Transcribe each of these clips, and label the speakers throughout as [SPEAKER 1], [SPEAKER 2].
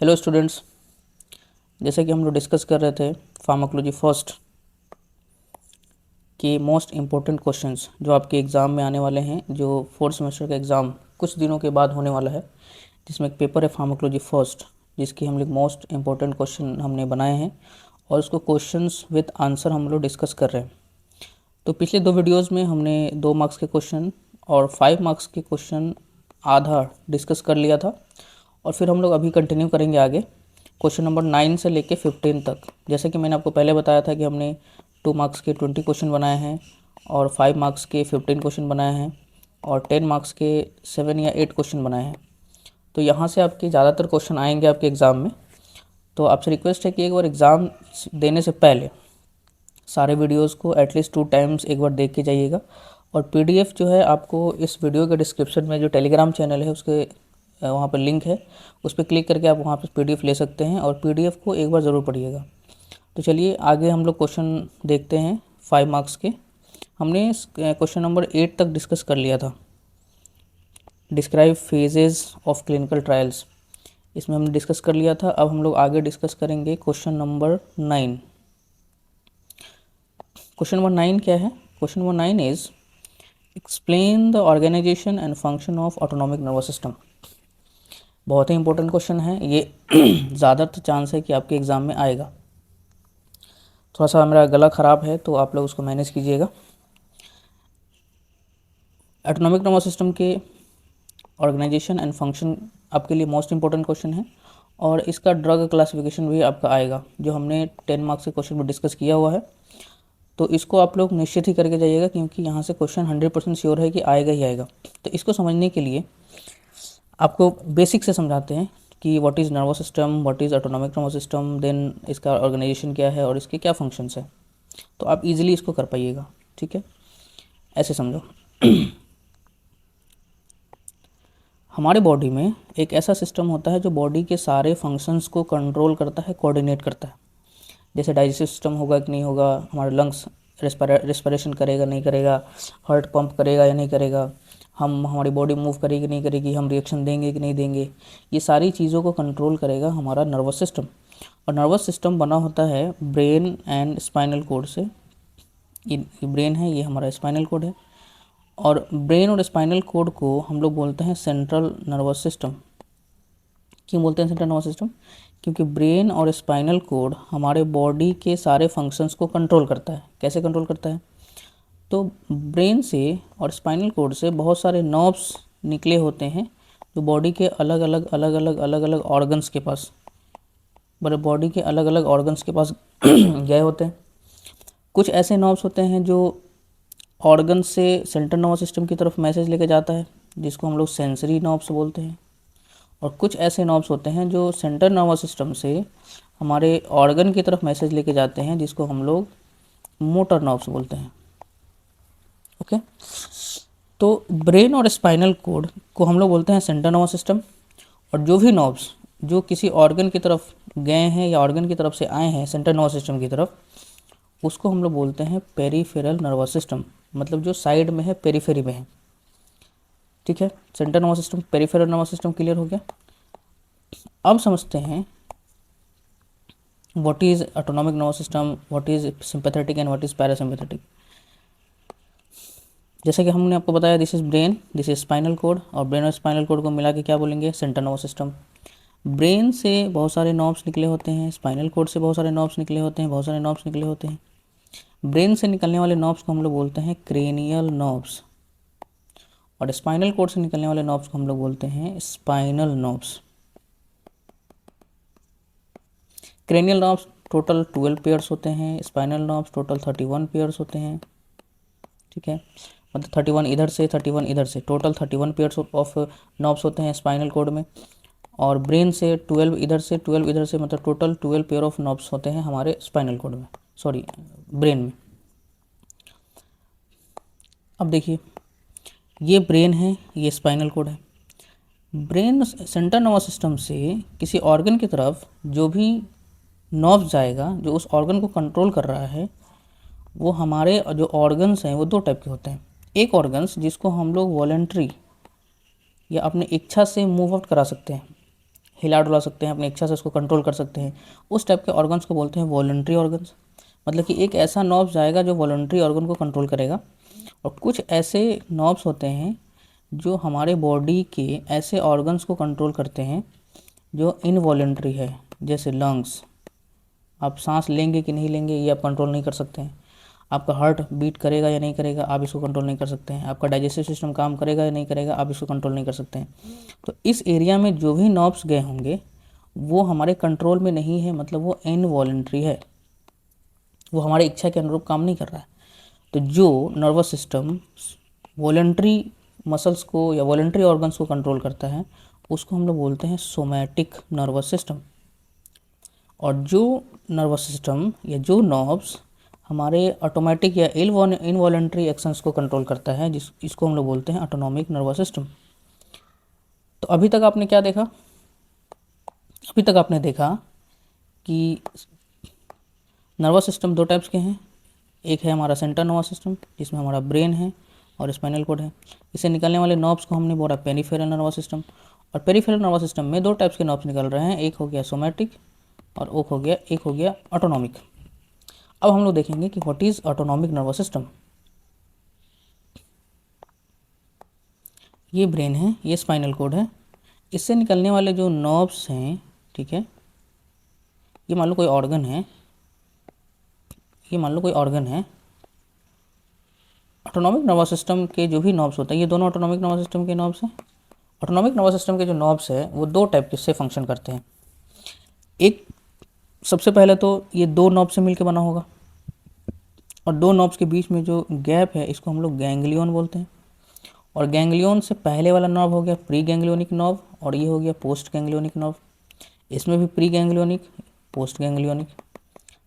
[SPEAKER 1] Hello students. जैसे कि हम लोग डिस्कस कर रहे थे फार्माकोलॉजी फर्स्ट के मोस्ट इम्पोर्टेंट क्वेश्चंस जो आपके एग्ज़ाम में आने वाले हैं, जो फोर्थ सेमेस्टर का एग्ज़ाम कुछ दिनों के बाद होने वाला है, जिसमें एक पेपर है फार्माकोलॉजी फर्स्ट, जिसकी हम लोग मोस्ट इम्पोर्टेंट क्वेश्चन हमने बनाए हैं और उसको क्वेश्चंस विद आंसर हम लोग डिस्कस कर रहे हैं। तो पिछले 2 वीडियोज़ में हमने 2 मार्क्स के क्वेश्चन और 5 मार्क्स के क्वेश्चन आधा डिस्कस कर लिया था और फिर हम लोग अभी कंटिन्यू करेंगे आगे क्वेश्चन नंबर 9 से लेके 15 तक। जैसे कि मैंने आपको पहले बताया था कि हमने 2 मार्क्स के 20 क्वेश्चन बनाए हैं और 5 मार्क्स के 15 क्वेश्चन बनाए हैं और 10 मार्क्स के 7 या 8 क्वेश्चन बनाए हैं। तो यहाँ से आपके ज़्यादातर क्वेश्चन आएंगे आपके एग्ज़ाम में। तो आपसे रिक्वेस्ट है कि एक बार एग्ज़ाम देने से पहले सारे वीडियोस को एटलीस्ट 2 टाइम्स एक बार देख के जाइएगा। और पीडीएफ जो है आपको इस वीडियो के डिस्क्रिप्शन में जो टेलीग्राम चैनल है उसके वहाँ पर लिंक है, उस पर क्लिक करके आप वहाँ पर पीडीएफ ले सकते हैं और पीडीएफ को एक बार ज़रूर पढ़िएगा। तो चलिए आगे हम लोग क्वेश्चन देखते हैं 5 मार्क्स के। हमने क्वेश्चन नंबर 8 तक डिस्कस कर लिया था, describe phases of clinical trials, इसमें हमने डिस्कस कर लिया था। अब हम लोग आगे डिस्कस करेंगे क्वेश्चन नंबर 9। क्वेश्चन नंबर 9 क्या है? Question number 9 is explain the organisation and function of autonomic nervous system. बहुत ही इंपॉर्टेंट क्वेश्चन है ये। ज़्यादातर चांस है कि आपके एग्ज़ाम में आएगा। थोड़ा सा मेरा गला ख़राब है तो आप लोग उसको मैनेज कीजिएगा। ऑटोनॉमिक नर्वस सिस्टम के ऑर्गेनाइजेशन एंड फंक्शन आपके लिए मोस्ट इंपॉर्टेंट क्वेश्चन है और इसका ड्रग क्लासिफिकेशन भी आपका आएगा, जो हमने 10 मार्क्स के क्वेश्चन में डिस्कस किया हुआ है। तो इसको आप लोग निश्चित ही करके जाइएगा, क्योंकि यहाँ से क्वेश्चन 100% श्योर है कि आएगा ही आएगा। तो इसको समझने के लिए आपको बेसिक से समझाते हैं कि what is nervous system, what is autonomic nervous system, then इसका ऑर्गेनाइजेशन क्या है और इसके क्या फंक्शंस है। तो आप इजीली इसको कर पाइएगा, ठीक है? ऐसे समझो। हमारे बॉडी में एक ऐसा सिस्टम होता है जो बॉडी के सारे फंक्शंस को कंट्रोल करता है, कोऑर्डिनेट करता है। जैसे डाइजेस्टिव सिस्टम होगा कि नहीं होगा, हमारे लंग्स रेस्पिरेशन करेगा नहीं करेगा, हार्ट पंप करेगा या नहीं करेगा, हमारी बॉडी मूव करेगी नहीं करेगी, हम रिएक्शन देंगे कि नहीं देंगे, ये सारी चीज़ों को कंट्रोल करेगा हमारा नर्वस सिस्टम। और नर्वस सिस्टम बना होता है ब्रेन एंड स्पाइनल कोड से। ये ब्रेन है, ये हमारा स्पाइनल कोड है। और ब्रेन और स्पाइनल कोड को हम लोग बोलते हैं सेंट्रल नर्वस सिस्टम। क्यों बोलते हैं सेंट्रल नर्वस सिस्टम? क्योंकि ब्रेन और स्पाइनल कोड हमारे बॉडी के सारे फंक्शंस को कंट्रोल करता है। कैसे कंट्रोल करता है? तो ब्रेन से और स्पाइनल कोड से बहुत सारे नर्व्स निकले होते हैं जो बॉडी के अलग अलग ऑर्गन्स के पास, बॉडी के अलग अलग ऑर्गन्स के पास गए होते हैं। कुछ ऐसे नर्व्स होते हैं जो ऑर्गन से सेंट्रल नर्वस सिस्टम की तरफ मैसेज लेके जाता है, जिसको हम लोग सेंसरी नर्व्स बोलते हैं। और कुछ ऐसे नर्व्स होते हैं जो सेंट्रल नर्वस सिस्टम से हमारे ऑर्गन की तरफ मैसेज लेके जाते हैं, जिसको हम लोग मोटर नर्व्स बोलते हैं। ओके, तो ब्रेन और स्पाइनल कोड को हम लोग बोलते हैं सेंट्रल नर्वस सिस्टम। और जो भी नर्व्स जो किसी ऑर्गन की तरफ गए हैं या ऑर्गन की तरफ से आए हैं सेंट्रल नर्वस सिस्टम की तरफ, उसको हम लोग बोलते हैं पेरिफेरल नर्वस सिस्टम, मतलब जो साइड में है, पेरीफेरी में है। ठीक है, central nervous system, peripheral nervous system clear हो गया। अब समझते हैं what is autonomic nervous system, what is sympathetic and what is parasympathetic. जैसे कि हमने आपको बताया, this is brain, this is spinal cord, और ब्रेन और स्पाइनल कोड को मिला के क्या बोलेंगे? Central nervous system. ब्रेन से बहुत सारे नर्व्स निकले होते हैं, स्पाइनल कोड से बहुत सारे नर्व्स निकले होते हैं, बहुत सारे नर्व्स निकले होते हैं। ब्रेन से निकलने वाले नर्व्स को हम लोग बोलते हैं क्रेनियल नर्व्स, और स्पाइनल कोड से निकलने वाले नर्व्स को हम लोग बोलते हैं spinal nerves. Cranial nerves total 12 pairs होते हैं, स्पाइनल नर्व्स टोटल 31 पेयर्स होते हैं। ठीक है, मतलब 31 इधर से 31 इधर से, टोटल 31 पेयर्स ऑफ नर्व्स होते हैं स्पाइनल कोड में। और ब्रेन से 12 इधर से 12 इधर से, मतलब टोटल 12 पेयर ऑफ नर्व्स होते हैं हमारे स्पाइनल कोड में, सॉरी ब्रेन में। अब देखिए, ये ब्रेन है, ये स्पाइनल कोड है। ब्रेन सेंट्रल नर्वस सिस्टम से किसी ऑर्गन की तरफ जो भी नर्व जाएगा, जो उस ऑर्गन को कंट्रोल कर रहा है, वो हमारे जो ऑर्गन्स हैं वो 2 टाइप के होते हैं। एक ऑर्गन्स जिसको हम लोग वॉलेंट्री या अपने इच्छा से मूव आउट करा सकते हैं, हिला डुला सकते हैं, अपनी इच्छा से उसको कंट्रोल कर सकते हैं, उस टाइप के ऑर्गन्स को बोलते हैं वॉलंटरी ऑर्गन्स। मतलब कि एक ऐसा नॉब्स जाएगा जो वॉलंटरी ऑर्गन को कंट्रोल करेगा। और कुछ ऐसे नॉब्स होते हैं जो हमारे बॉडी के ऐसे ऑर्गन्स को कंट्रोल करते हैं जो इनवॉलंटरी है, जैसे लंग्स। आप सांस लेंगे कि नहीं लेंगे ये आप कंट्रोल नहीं कर सकते हैं। आपका हार्ट बीट करेगा या नहीं करेगा आप इसको कंट्रोल नहीं कर सकते हैं। आपका डाइजेस्टिव सिस्टम काम करेगा या नहीं करेगा आप इसको कंट्रोल नहीं कर सकते हैं। तो इस एरिया में जो भी नॉब्स गए होंगे वो हमारे कंट्रोल में नहीं है, मतलब वो इनवॉलंटरी है, वो हमारी इच्छा के अनुरूप काम नहीं कर रहा है। तो जो नर्वस सिस्टम वॉलंटरी मसल्स को या वॉलंटरी ऑर्गन्स को कंट्रोल करता है उसको हम लोग बोलते हैं सोमैटिक नर्वस सिस्टम। और जो नर्वस सिस्टम या जो नर्व्स हमारे ऑटोमेटिक या इनवॉलंटरी एक्शंस को कंट्रोल करता है इसको हम लोग बोलते हैं ऑटोनॉमिक नर्वस सिस्टम। तो अभी तक आपने क्या देखा? अभी तक आपने देखा कि नर्वस सिस्टम दो टाइप्स के हैं। एक है हमारा सेंट्रल नर्वस सिस्टम जिसमें हमारा ब्रेन है और स्पाइनल कॉर्ड है। इससे निकलने वाले नर्व्स को हमने बोला पेरिफेरल नर्वस सिस्टम। और पेरिफेरल नर्वस सिस्टम में दो टाइप्स के नर्व्स निकल रहे हैं, एक हो गया सोमैटिक और एक हो गया ऑटोनॉमिक। अब हम लोग देखेंगे कि what is autonomic nervous system. ये ब्रेन है, ये स्पाइनल कॉर्ड है। इससे निकलने वाले जो नर्व्स हैं, ठीक है, ये मान लो कोई ऑर्गन है, ये मान लो कोई ऑर्गन है। ऑटोनॉमिक नर्वस सिस्टम के जो भी नर्व्स होते हैं ये दोनों ऑटोनॉमिक नर्वस सिस्टम के नर्व्स हैं। ऑटोनॉमिक नर्वस सिस्टम के जो नर्व्स है वो दो टाइप के से फंक्शन करते हैं। एक, सबसे पहले तो ये दो नर्व से मिलकर बना होगा और दो नर्व्स के बीच में जो गैप है इसको हम लोग गैंग्लियन बोलते हैं। और गैंग्लियन से पहले वाला नर्व हो गया प्री गैंग्लियोनिक नर्व और ये हो गया पोस्ट गैंग्लियोनिक नर्व। इसमें भी pre ganglionic, post ganglionic.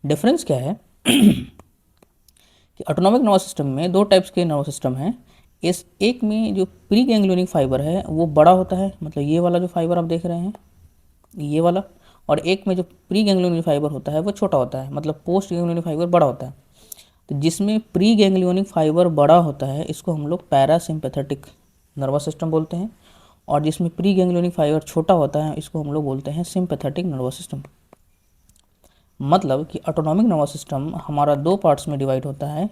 [SPEAKER 1] Difference क्या है कि ऑटोनॉमिक नर्वस सिस्टम में दो टाइप्स के नर्वस सिस्टम हैं। इस एक में जो प्री गैंग्लियोनिक फाइबर है वो बड़ा होता है, मतलब ये वाला जो फाइबर आप देख रहे हैं ये वाला। और एक में जो प्री गैंग्लियोनिक फाइबर होता है वो छोटा होता है, मतलब पोस्ट गैंग्लियोनिक फाइबर बड़ा होता है। तो जिसमें प्री गैंग्लियोनिक फाइबर बड़ा होता है इसको हम लोग पैरासिम्पैथेटिक नर्वस सिस्टम बोलते हैं। और जिसमें प्री गैंग्लियोनिक फाइबर छोटा होता है इसको हम लोग बोलते हैं सिंपैथेटिक नर्वस सिस्टम। मतलब कि ऑटोनॉमिक नर्वस सिस्टम हमारा दो पार्ट्स में डिवाइड होता है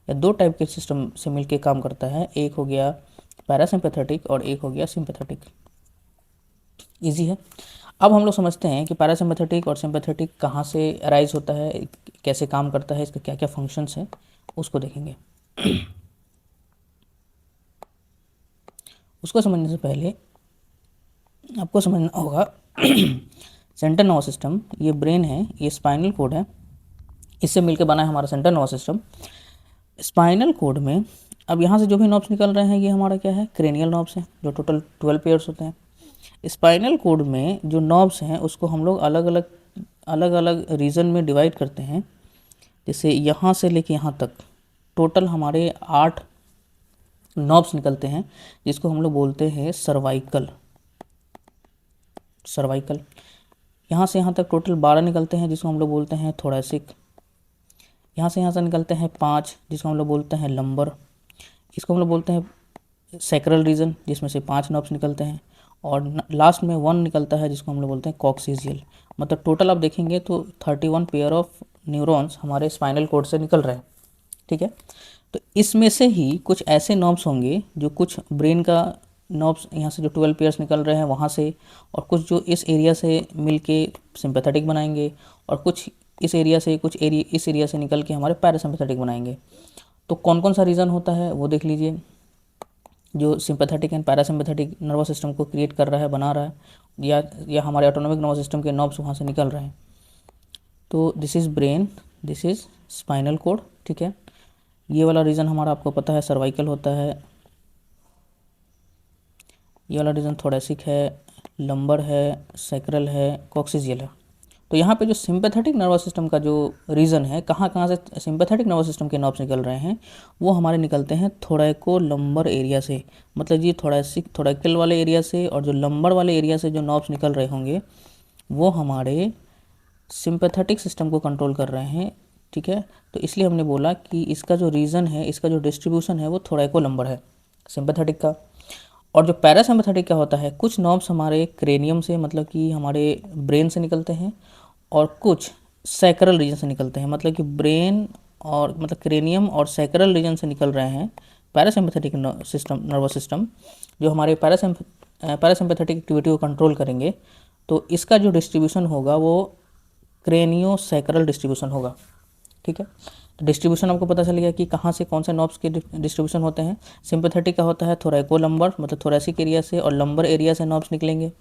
[SPEAKER 1] या दो टाइप के सिस्टम से मिलकर काम करता है। एक हो गया पैरासिम्पैथेटिक और एक हो गया सिंपैथेटिक। इजी है। अब हम लोग समझते हैं कि पैरासिम्पैथेटिक और सिंपैथेटिक कहाँ से अराइज होता है, कैसे काम करता है, इसका क्या क्या फंक्शंस है उसको देखेंगे। उसको समझने से पहले आपको समझना होगा सेंट्रल नर्वस सिस्टम, ये ब्रेन है, ये स्पाइनल कॉर्ड है, इससे मिलकर बना है हमारा central nervous system. Spinal cord में अब यहाँ से जो भी नर्व्स निकल रहे हैं ये हमारा क्या है, क्रेनियल नर्व्स हैं, जो टोटल 12 पेयर्स होते हैं। स्पाइनल कॉर्ड में जो नर्व्स हैं उसको हम लोग अलग अलग रीजन में डिवाइड करते हैं। जैसे यहाँ से लेके यहाँ तक टोटल हमारे 8 नर्व्स निकलते हैं जिसको हम लोग बोलते हैं सर्वाइकल। यहाँ से यहाँ तक टोटल 12 निकलते हैं जिसको हम लोग बोलते हैं थोरैसिक। यहाँ से निकलते हैं 5 जिसको हम लोग बोलते हैं लंबर। इसको हम लोग बोलते हैं सैक्रल रीजन जिसमें से 5 नर्व्स निकलते हैं। और लास्ट में 1 निकलता है जिसको हम लोग बोलते हैं कॉक्सिजियल। मतलब टोटल आप देखेंगे तो 31 पेयर ऑफ न्यूरॉन्स हमारे स्पाइनल कॉर्ड से निकल रहे हैं, ठीक है। तो इसमें से ही कुछ ऐसे नर्व्स होंगे जो कुछ ब्रेन का नर्व्स यहाँ से जो 12 पेयर्स निकल रहे हैं वहाँ से, और कुछ जो इस एरिया से मिलके सिंपैथेटिक बनाएंगे, और कुछ इस एरिया से निकल के हमारे पैरासिम्पैथेटिक बनाएंगे। तो कौन कौन सा रीज़न होता है वो देख लीजिए, जो sympathetic and parasympathetic nervous system को क्रिएट कर रहा है, बना रहा है, या हमारे ऑटोनॉमिक नर्वस सिस्टम के नर्व्स वहाँ से निकल रहे हैं। तो this is brain, this is spinal cord, ठीक है। ये वाला रीज़न हमारा आपको पता है सर्वाइकल होता है, ये वाला रीज़न थोरैसिक है, लंबर है, सैक्रल है, कॉक्सिजियल है। तो यहाँ पे जो सिंपैथेटिक नर्वस सिस्टम का जो रीज़न है, कहाँ से सिंपैथेटिक नर्वस सिस्टम के नर्व्स निकल रहे हैं, वो हमारे निकलते हैं थोरैको लंबर एरिया से। मतलब ये थोरैकल वाले एरिया से, और जो लंबर वाले एरिया से जो नर्व्स निकल रहे होंगे वो हमारे सिंपैथेटिक सिस्टम को कंट्रोल कर रहे हैं, ठीक है। तो इसलिए हमने बोला कि इसका जो रीज़न है, इसका जो डिस्ट्रीब्यूशन है वो थोरैको लंबर है सिंपैथेटिक का। और जो पैरासिम्पैथेटिक क्या होता है, कुछ नर्व्स हमारे क्रेनियम से मतलब कि हमारे ब्रेन से निकलते हैं और कुछ सैक्रल रीजन से निकलते हैं, मतलब कि ब्रेन और मतलब क्रेनियम और सैक्रल रीजन से निकल रहे हैं पैरासिम्पैथेटिक सिस्टम, नर्वस सिस्टम, जो हमारे पैरासिम्पैथेटिक एक्टिविटी को कंट्रोल करेंगे। तो इसका जो डिस्ट्रीब्यूशन होगा वो क्रेनियो सैक्रल डिस्ट्रीब्यूशन होगा। ठीक है, तो डिस्ट्रीब्यूशन आपको पता चल गया कि कहाँ से कौन से नॉब्स के डिस्ट्रीब्यूशन होते हैं। सिंपैथेटिक का होता है थोरैकोलंबर, मतलब थोरैसिक एरिया से और लंबर एरिया से नॉब्स निकलेंगे।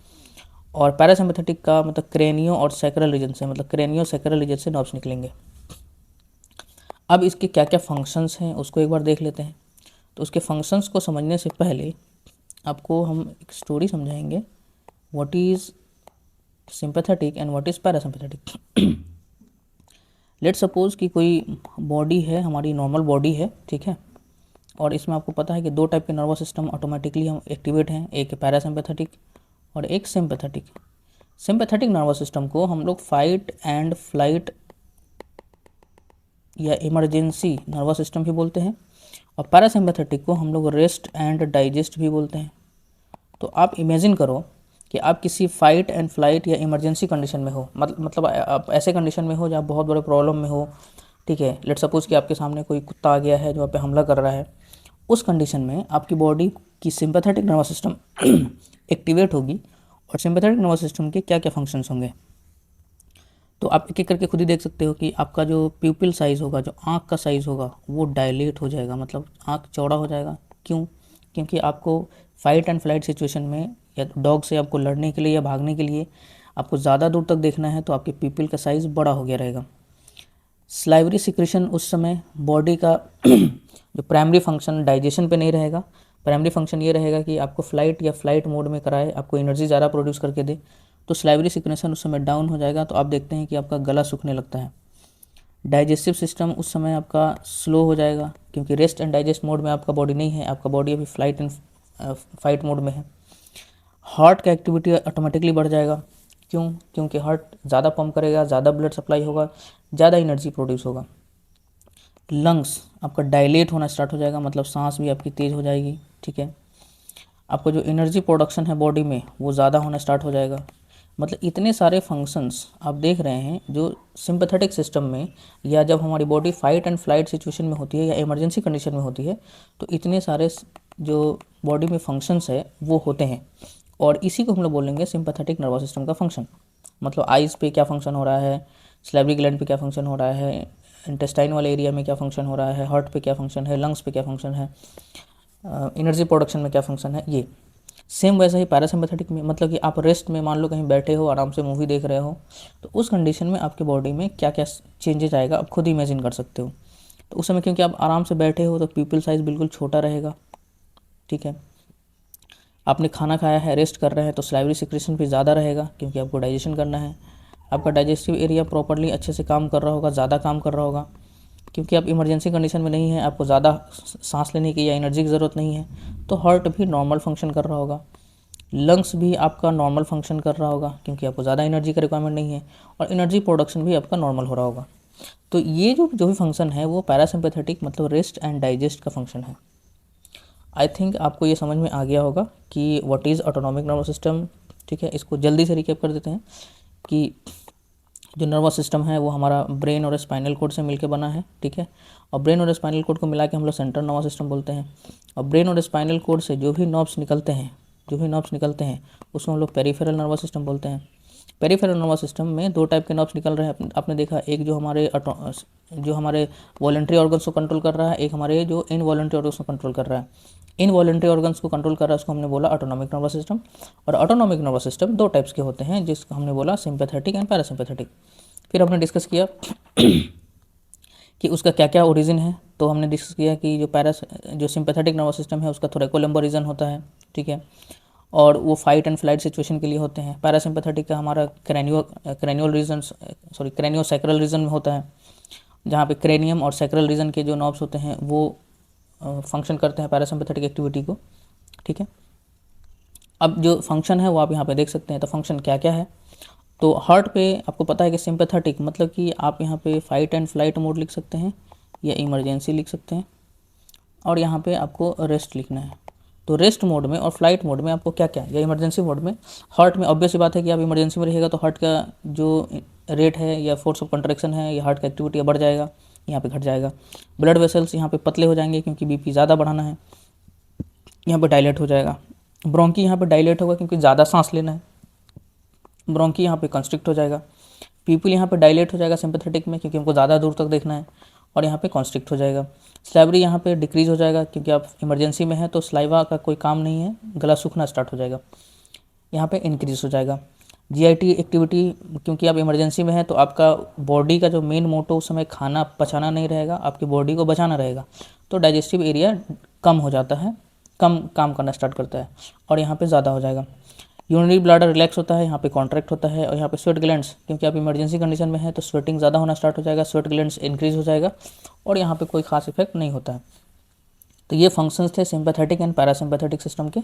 [SPEAKER 1] और पैरासिम्पैथेटिक का मतलब क्रेनियो और सैक्रल रीजन से, मतलब क्रेनियो सैक्रल रीजन से नॉब्स निकलेंगे। अब इसके क्या क्या फंक्शंस हैं उसको एक बार देख लेते हैं। तो उसके फंक्शंस को समझने से पहले आपको हम एक स्टोरी समझाएंगे, what is sympathetic and what is parasympathetic. Let suppose कि कोई बॉडी है, हमारी नॉर्मल बॉडी है, ठीक है, और इसमें आपको पता है कि दो टाइप के नर्वस सिस्टम ऑटोमेटिकली हम एक्टिवेट हैं, एक पैरासिम्पैथेटिक और एक सिंपैथेटिक। सिंपैथेटिक नर्वस सिस्टम को हम लोग फाइट एंड फ्लाइट या इमरजेंसी नर्वस सिस्टम भी बोलते हैं, और पैरासिम्पैथेटिक को हम लोग रेस्ट एंड डाइजेस्ट भी बोलते हैं। तो आप इमेजिन करो कि आप किसी फाइट एंड फ्लाइट या इमरजेंसी कंडीशन में हो, मतलब आप ऐसे कंडीशन में हो जहाँ बहुत बड़े प्रॉब्लम में हो, ठीक है। लेट सपोज कि आपके सामने कोई कुत्ता आ गया है जो आप पे हमला कर रहा है। उस कंडीशन में आपकी बॉडी की सिंपैथेटिक नर्वस सिस्टम एक्टिवेट होगी, और सिंपैथेटिक नर्वस सिस्टम के क्या क्या फंक्शंस होंगे। तो आप एक एक करके खुद ही देख सकते हो कि आपका जो प्यूपिल साइज़ होगा, जो आँख का साइज़ होगा, वो डायलेट हो जाएगा, मतलब आँख चौड़ा हो जाएगा। क्यों? क्योंकि आपको फाइट एंड फ्लाइट सिचुएशन में या डॉग से आपको लड़ने के लिए या भागने के लिए आपको ज़्यादा दूर तक देखना है, तो आपके प्यूपिल का साइज़ बड़ा हो गया रहेगा। स्लाइवरी सिक्रेशन उस समय बॉडी का जो प्राइमरी फंक्शन डाइजेशन पे नहीं रहेगा। प्राइमरी फंक्शन ये रहेगा कि आपको फ्लाइट या फ्लाइट मोड में कराए, आपको एनर्जी ज़्यादा प्रोड्यूस करके दे। तो स्लाइवरी सिक्रेशन उस समय डाउन हो जाएगा, तो आप देखते हैं कि आपका गला सूखने लगता है। डाइजेस्टिव सिस्टम उस समय आपका स्लो हो जाएगा, क्योंकि रेस्ट एंड डाइजेस्ट मोड में आपका बॉडी नहीं है, आपका बॉडी अभी फ्लाइट एंड फाइट मोड में है। हार्ट का एक्टिविटी ऑटोमेटिकली बढ़ जाएगा। क्यों? क्योंकि हार्ट ज़्यादा पंप करेगा, ज़्यादा ब्लड सप्लाई होगा, ज़्यादा एनर्जी प्रोड्यूस होगा। लंग्स आपका डायलेट होना स्टार्ट हो जाएगा, मतलब सांस भी आपकी तेज़ हो जाएगी, ठीक है। आपको जो एनर्जी प्रोडक्शन है बॉडी में वो ज़्यादा होना स्टार्ट हो जाएगा। मतलब इतने सारे फंक्शंस आप देख रहे हैं जो सिंपैथेटिक सिस्टम में, या जब हमारी body fight and flight situation में होती है या इमरजेंसी कंडीशन में होती है, तो इतने सारे जो बॉडी में फंक्शंस है वो होते हैं। और इसी को हम लोग बोलेंगे सिंपैथेटिक नर्वस सिस्टम का फंक्शन। मतलब आइज़ पे क्या फंक्शन हो रहा है, सैलिवरी ग्लैंड पे क्या फंक्शन हो रहा है, इंटेस्टाइन वाले एरिया में क्या फंक्शन हो रहा है, हार्ट पे क्या फंक्शन है, लंग्स पे क्या फंक्शन है, एनर्जी प्रोडक्शन में क्या फंक्शन है। ये सेम वैसा ही पैरासिम्पैथेटिक में, मतलब कि आप रेस्ट में मान लो कहीं बैठे हो, आराम से मूवी देख रहे हो, तो उस कंडीशन में आपके बॉडी में क्या क्या चेंजेज आएगा आप खुद इमेजिन कर सकते हो। तो उस समय क्योंकि आप आराम से बैठे हो तो प्यूपिल साइज़ बिल्कुल छोटा रहेगा, ठीक है। आपने खाना खाया है, रेस्ट कर रहे हैं, तो सलाइवरी सिक्रेशन भी ज़्यादा रहेगा, क्योंकि आपको डाइजेशन करना है। आपका डाइजेस्टिव एरिया प्रॉपर्ली अच्छे से काम कर रहा होगा, ज़्यादा काम कर रहा होगा, क्योंकि आप इमरजेंसी कंडीशन में नहीं है, आपको ज़्यादा सांस लेने की या एनर्जी की ज़रूरत नहीं है। तो हार्ट भी नॉर्मल फंक्शन कर रहा होगा। लंग्स भी आपका नॉर्मल फंक्शन कर रहा होगा, क्योंकि आपको ज़्यादा एनर्जी का रिक्वायरमेंट नहीं है, और एनर्जी प्रोडक्शन भी आपका नॉर्मल हो रहा होगा। तो ये जो भी फंक्शन है वो पैरासिम्पैथेटिक मतलब रेस्ट एंड डाइजेस्ट का फंक्शन है। आई थिंक आपको ये समझ में आ गया होगा कि what is autonomic nervous system, ठीक है। इसको जल्दी से रिकैप कर देते हैं कि जो नर्वस सिस्टम है वो हमारा ब्रेन और स्पाइनल कोड से मिलकर बना है, ठीक है। और ब्रेन और स्पाइनल कोड को मिला के हम लोग सेंट्रल नर्वस सिस्टम बोलते हैं। और ब्रेन और स्पाइनल कोड से जो भी नर्व्स निकलते हैं उसको हम लोग पेरिफेरल नर्वस सिस्टम बोलते हैं। पेरिफेरल नर्वस सिस्टम में दो टाइप के नर्व्स निकल रहे हैं, आपने देखा, एक जो हमारे वॉलंटरी ऑर्गन्स को कंट्रोल कर रहा है, एक हमारे जो इनवॉलंटरी ऑर्गन्स को कंट्रोल कर रहा है। इनवॉलंटरी ऑर्गन्स को कंट्रोल कर रहा है उसको हमने बोला ऑटोनॉमिक नर्वस सिस्टम। और ऑटोनॉमिक नर्वस सिस्टम दो टाइप्स के होते हैं, जिसको हमने बोला सिंपैथेटिक एंड पैरासिम्पैथेटिक। फिर हमने डिस्कस किया कि उसका क्या क्या ओरिजिन है। तो हमने डिस्कस किया कि जो सिंपैथेटिक नर्वस सिस्टम है उसका थोरैकोलंबर रीजन होता है, ठीक है, और वो फाइट एंड फ्लाइट सिचुएशन के लिए होते हैं। पैरासिम्पैथेटिक का हमारा क्रेनियो सैक्रल रीजन में होता है, जहाँ पे क्रेनियम और सैक्रल रीजन के जो नर्व्स होते हैं वो फंक्शन करते हैं पैरासिम्पैथेटिक एक्टिविटी को, ठीक है। अब जो फंक्शन है वो आप यहाँ पे देख सकते हैं। तो फंक्शन क्या क्या है, तो हार्ट पे आपको पता है कि सिंपैथेटिक मतलब कि आप यहाँ पे फाइट एंड फ्लाइट मोड लिख सकते हैं या इमरजेंसी लिख सकते हैं, और यहाँ पे आपको रेस्ट लिखना है। तो रेस्ट मोड में और फ्लाइट मोड में आपको क्या क्या, या इमरजेंसी मोड में, हार्ट में ऑब्वियस सी बात है कि आप इमरजेंसी में रहिएगा तो हार्ट का जो रेट है या फोर्स ऑफ कंट्रैक्शन है या हार्ट का एक्टिविटी बढ़ जाएगा, यहाँ पे घट जाएगा। ब्लड वेसल्स यहाँ पे पतले हो जाएंगे क्योंकि बीपी ज़्यादा बढ़ाना है, यहाँ पे डायलेट हो जाएगा। ब्रोंकी यहाँ पे डायलेट होगा क्योंकि ज़्यादा सांस लेना है, ब्रोंकी यहाँ पे कंस्ट्रिक्ट हो जाएगा। पीपल यहाँ पे डायलेट हो जाएगा सिंपैथेटिक में क्योंकि हमको ज़्यादा दूर तक देखना है, और यहाँ पे कॉन्स्ट्रिक्ट हो जाएगा। स्लाइवरी यहाँ पे डिक्रीज हो जाएगा क्योंकि आप इमरजेंसी में है तो स्लाइवा का कोई काम नहीं है, गला सूखना स्टार्ट हो जाएगा, यहाँ पे इंक्रीज हो जाएगा। जीआईटी एक्टिविटी, क्योंकि आप इमरजेंसी में है तो आपका बॉडी का जो मेन मोटो उस समय खाना पचाना नहीं रहेगा, आपकी बॉडी को बचाना रहेगा, तो डाइजेस्टिव एरिया कम हो जाता है, कम काम करना स्टार्ट करता है और यहाँ पे ज़्यादा हो जाएगा। यूरिनरी ब्लैडर रिलैक्स होता है, यहाँ पे कॉन्ट्रैक्ट होता है, और यहाँ पे स्वेट ग्लैंड्स, क्योंकि आप इमरजेंसी कंडीशन में है तो स्वेटिंग ज़्यादा होना स्टार्ट हो जाएगा, स्वेट ग्लैंड्स इंक्रीज हो जाएगा, और यहाँ पे कोई खास इफेक्ट नहीं होता है। तो ये फंक्शंस थे सिंपैथेटिक एंड पैरासिम्पैथेटिक सिस्टम के।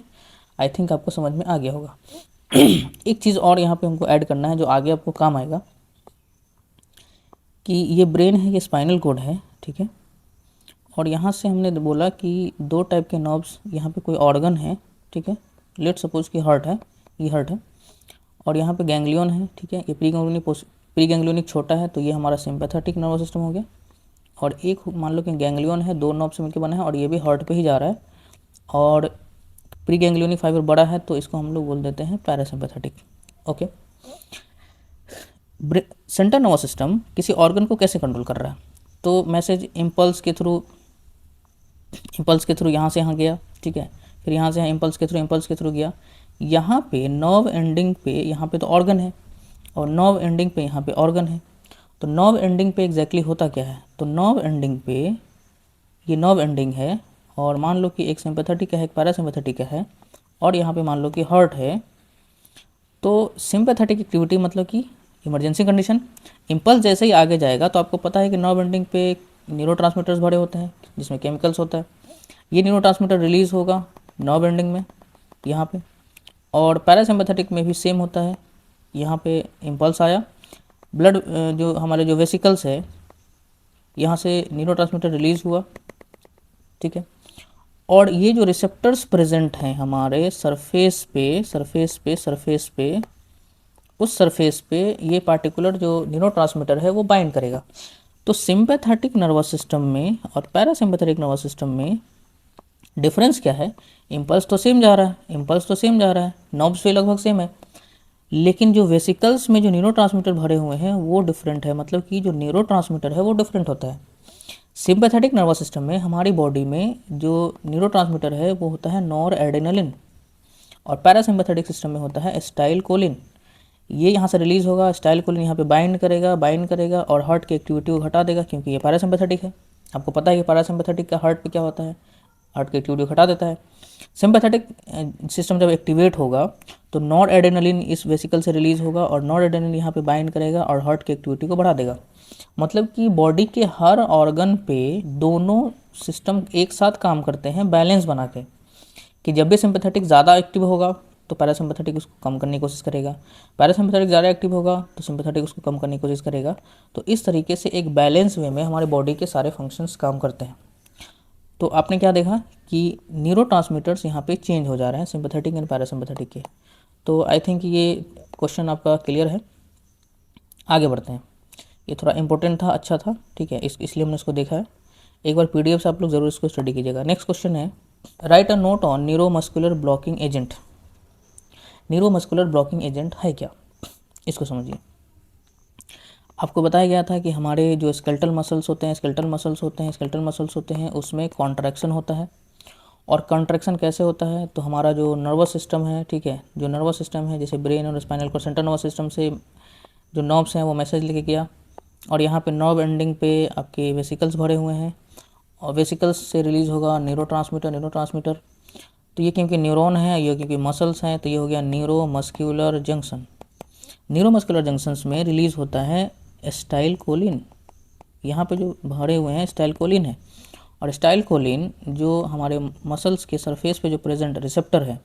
[SPEAKER 1] आई थिंक आपको समझ में आ गया होगा। एक चीज़ और यहाँ पे हमको ऐड करना है जो आगे आपको काम आएगा, कि ये ब्रेन है, ये स्पाइनल कोड है, ठीक है, और यहाँ से हमने बोला कि दो टाइप के नर्व्स, यहाँ पे कोई ऑर्गन है, ठीक है, लेट सपोज कि हार्ट है, ये हार्ट है, और यहाँ पे गैंग्लियन है, ठीक है, ये प्री गैंग्लियोनिक छोटा है तो ये हमारा सिंपैथेटिक नर्वस सिस्टम हो गया, और एक मान लो कि गैंग्लियन है, दो नर्व से मिलकर बना है और ये भी हार्ट पे ही जा रहा है, और प्री गैंग्लियोनिक फाइबर बड़ा है तो इसको हम लोग बोल देते हैं parasympathetic. Okay, central nervous system किसी ऑर्गन को कैसे कंट्रोल कर रहा है, तो मैसेज इम्पल्स के थ्रू यहाँ से यहाँ गया, ठीक है, फिर यहाँ से यहाँ इम्पल्स के थ्रू गया, यहाँ पे नर्व एंडिंग पे, यहाँ पे तो ऑर्गन है और नर्व एंडिंग पे यहाँ पे ऑर्गन है, तो नर्व एंडिंग पे एग्जैक्टली होता क्या है, तो नर्व एंडिंग पे ये नर्व एंडिंग है, और मान लो कि एक सिंपैथेटिक है एक पैरासिम्पैथेटिक है, और यहाँ पे मान लो कि हार्ट है, तो सिंपैथेटिक एक्टिविटी मतलब कि इमरजेंसी कंडीशन, इम्पल्स जैसे ही आगे जाएगा तो आपको पता है कि नर्व एंडिंग पे न्यूरोट्रांसमीटर्स भरे होते हैं जिसमें केमिकल्स होता है, ये न्यूरोट्रांसमीटर रिलीज होगा नर्व एंडिंग में यहाँ पे, और पैरासिम्पैथेटिक में भी सेम होता है, यहाँ पे इम्पल्स आया, ब्लड जो हमारे जो वेसिकल्स है यहाँ से न्यूरोट्रांसमीटर रिलीज हुआ, ठीक है, और ये जो रिसेप्टर्स प्रेजेंट हैं हमारे सरफेस पे उस सरफेस पे ये पार्टिकुलर जो न्यूरोट्रांसमीटर है वो बाइंड करेगा। तो सिंपैथेटिक नर्वस सिस्टम में और पैरासिम्पैथेटिक नर्वस सिस्टम में डिफरेंस क्या है, इम्पल्स तो सेम जा रहा है, नर्व्स भी लगभग सेम है, लेकिन जो वेसिकल्स में जो न्यूरोट्रांसमीटर भरे हुए हैं वो डिफरेंट है, मतलब कि जो न्यूरोट्रांसमीटर है वो डिफरेंट होता है। सिंपैथेटिक नर्वस सिस्टम में हमारी बॉडी में जो न्यूरोट्रांसमीटर है वो होता है नॉर एड्रेनालिन, और पैरासिम्पैथेटिक सिस्टम में होता है एसिटाइलकोलिन। ये यहाँ से रिलीज होगा, एसिटाइलकोलिन यहाँ पे बाइंड करेगा और हार्ट की एक्टिविटी को घटा देगा क्योंकि ये पैरासिम्पैथेटिक है। आपको पता है कि पैरासिम्पैथेटिक का हार्ट पे क्या होता है, हार्ट की एक्टिविटी को घटा देता है। सिंपैथेटिक सिस्टम जब एक्टिवेट होगा तो नॉर एड्रेनालिन इस वेसिकल से रिलीज होगा और नॉर एड्रेनालिन यहाँ पे बाइंड करेगा और हार्ट की एक्टिविटी को बढ़ा देगा। मतलब कि बॉडी के हर ऑर्गन पे दोनों सिस्टम एक साथ काम करते हैं बैलेंस बना के, कि जब भी सिंपैथेटिक ज़्यादा एक्टिव होगा तो पैरासिम्पैथेटिक उसको कम करने की कोशिश करेगा, पैरासिम्पैथेटिक ज़्यादा एक्टिव होगा तो सिंपैथेटिक उसको कम करने की कोशिश करेगा। तो इस तरीके से एक बैलेंस वे में हमारे बॉडी के सारे फंक्शंस काम करते हैं। तो आपने क्या देखा कि न्यूरोट्रांसमीटर्स यहाँ पे चेंज हो जा रहे हैं सिंपैथेटिक एंड पैरासिम्पैथेटिक के। तो आई थिंक ये क्वेश्चन आपका क्लियर है। आगे बढ़ते हैं, ये थोड़ा इंपॉर्टेंट था, अच्छा था, ठीक है, इसलिए हमने इसको देखा है। एक बार पीडीएफ से आप लोग ज़रूर इसको स्टडी कीजिएगा। नेक्स्ट क्वेश्चन है, write a note on neuromuscular blocking agent. Neuromuscular blocking agent है क्या, इसको समझिए। आपको बताया गया था कि हमारे जो स्केलेटल मसल्स होते हैं उसमें कॉन्ट्रैक्शन होता है, और कॉन्ट्रैक्शन कैसे होता है, तो हमारा जो नर्वस सिस्टम है, ठीक है, जो नर्वस सिस्टम है जैसे ब्रेन और spinal code, central nervous system से जो नर्व्स हैं वो मैसेज लेके गया, और यहाँ पे नर्व एंडिंग पे आपके वेसिकल्स भरे हुए हैं, और वेसिकल्स से रिलीज़ होगा न्यूरोट्रांसमीटर। तो ये क्योंकि न्यूरॉन है, ये क्योंकि मसल्स हैं, तो ये हो गया न्यूरोमस्कुलर जंक्शन। न्यूरोमस्कुलर जंक्शंस में रिलीज़ होता है एसिटाइलकोलिन, यहाँ पे जो भरे हुए हैं एसिटाइलकोलिन है, और एसिटाइलकोलिन जो हमारे मसल्स के सरफेस पे जो प्रेजेंट रिसेप्टर है,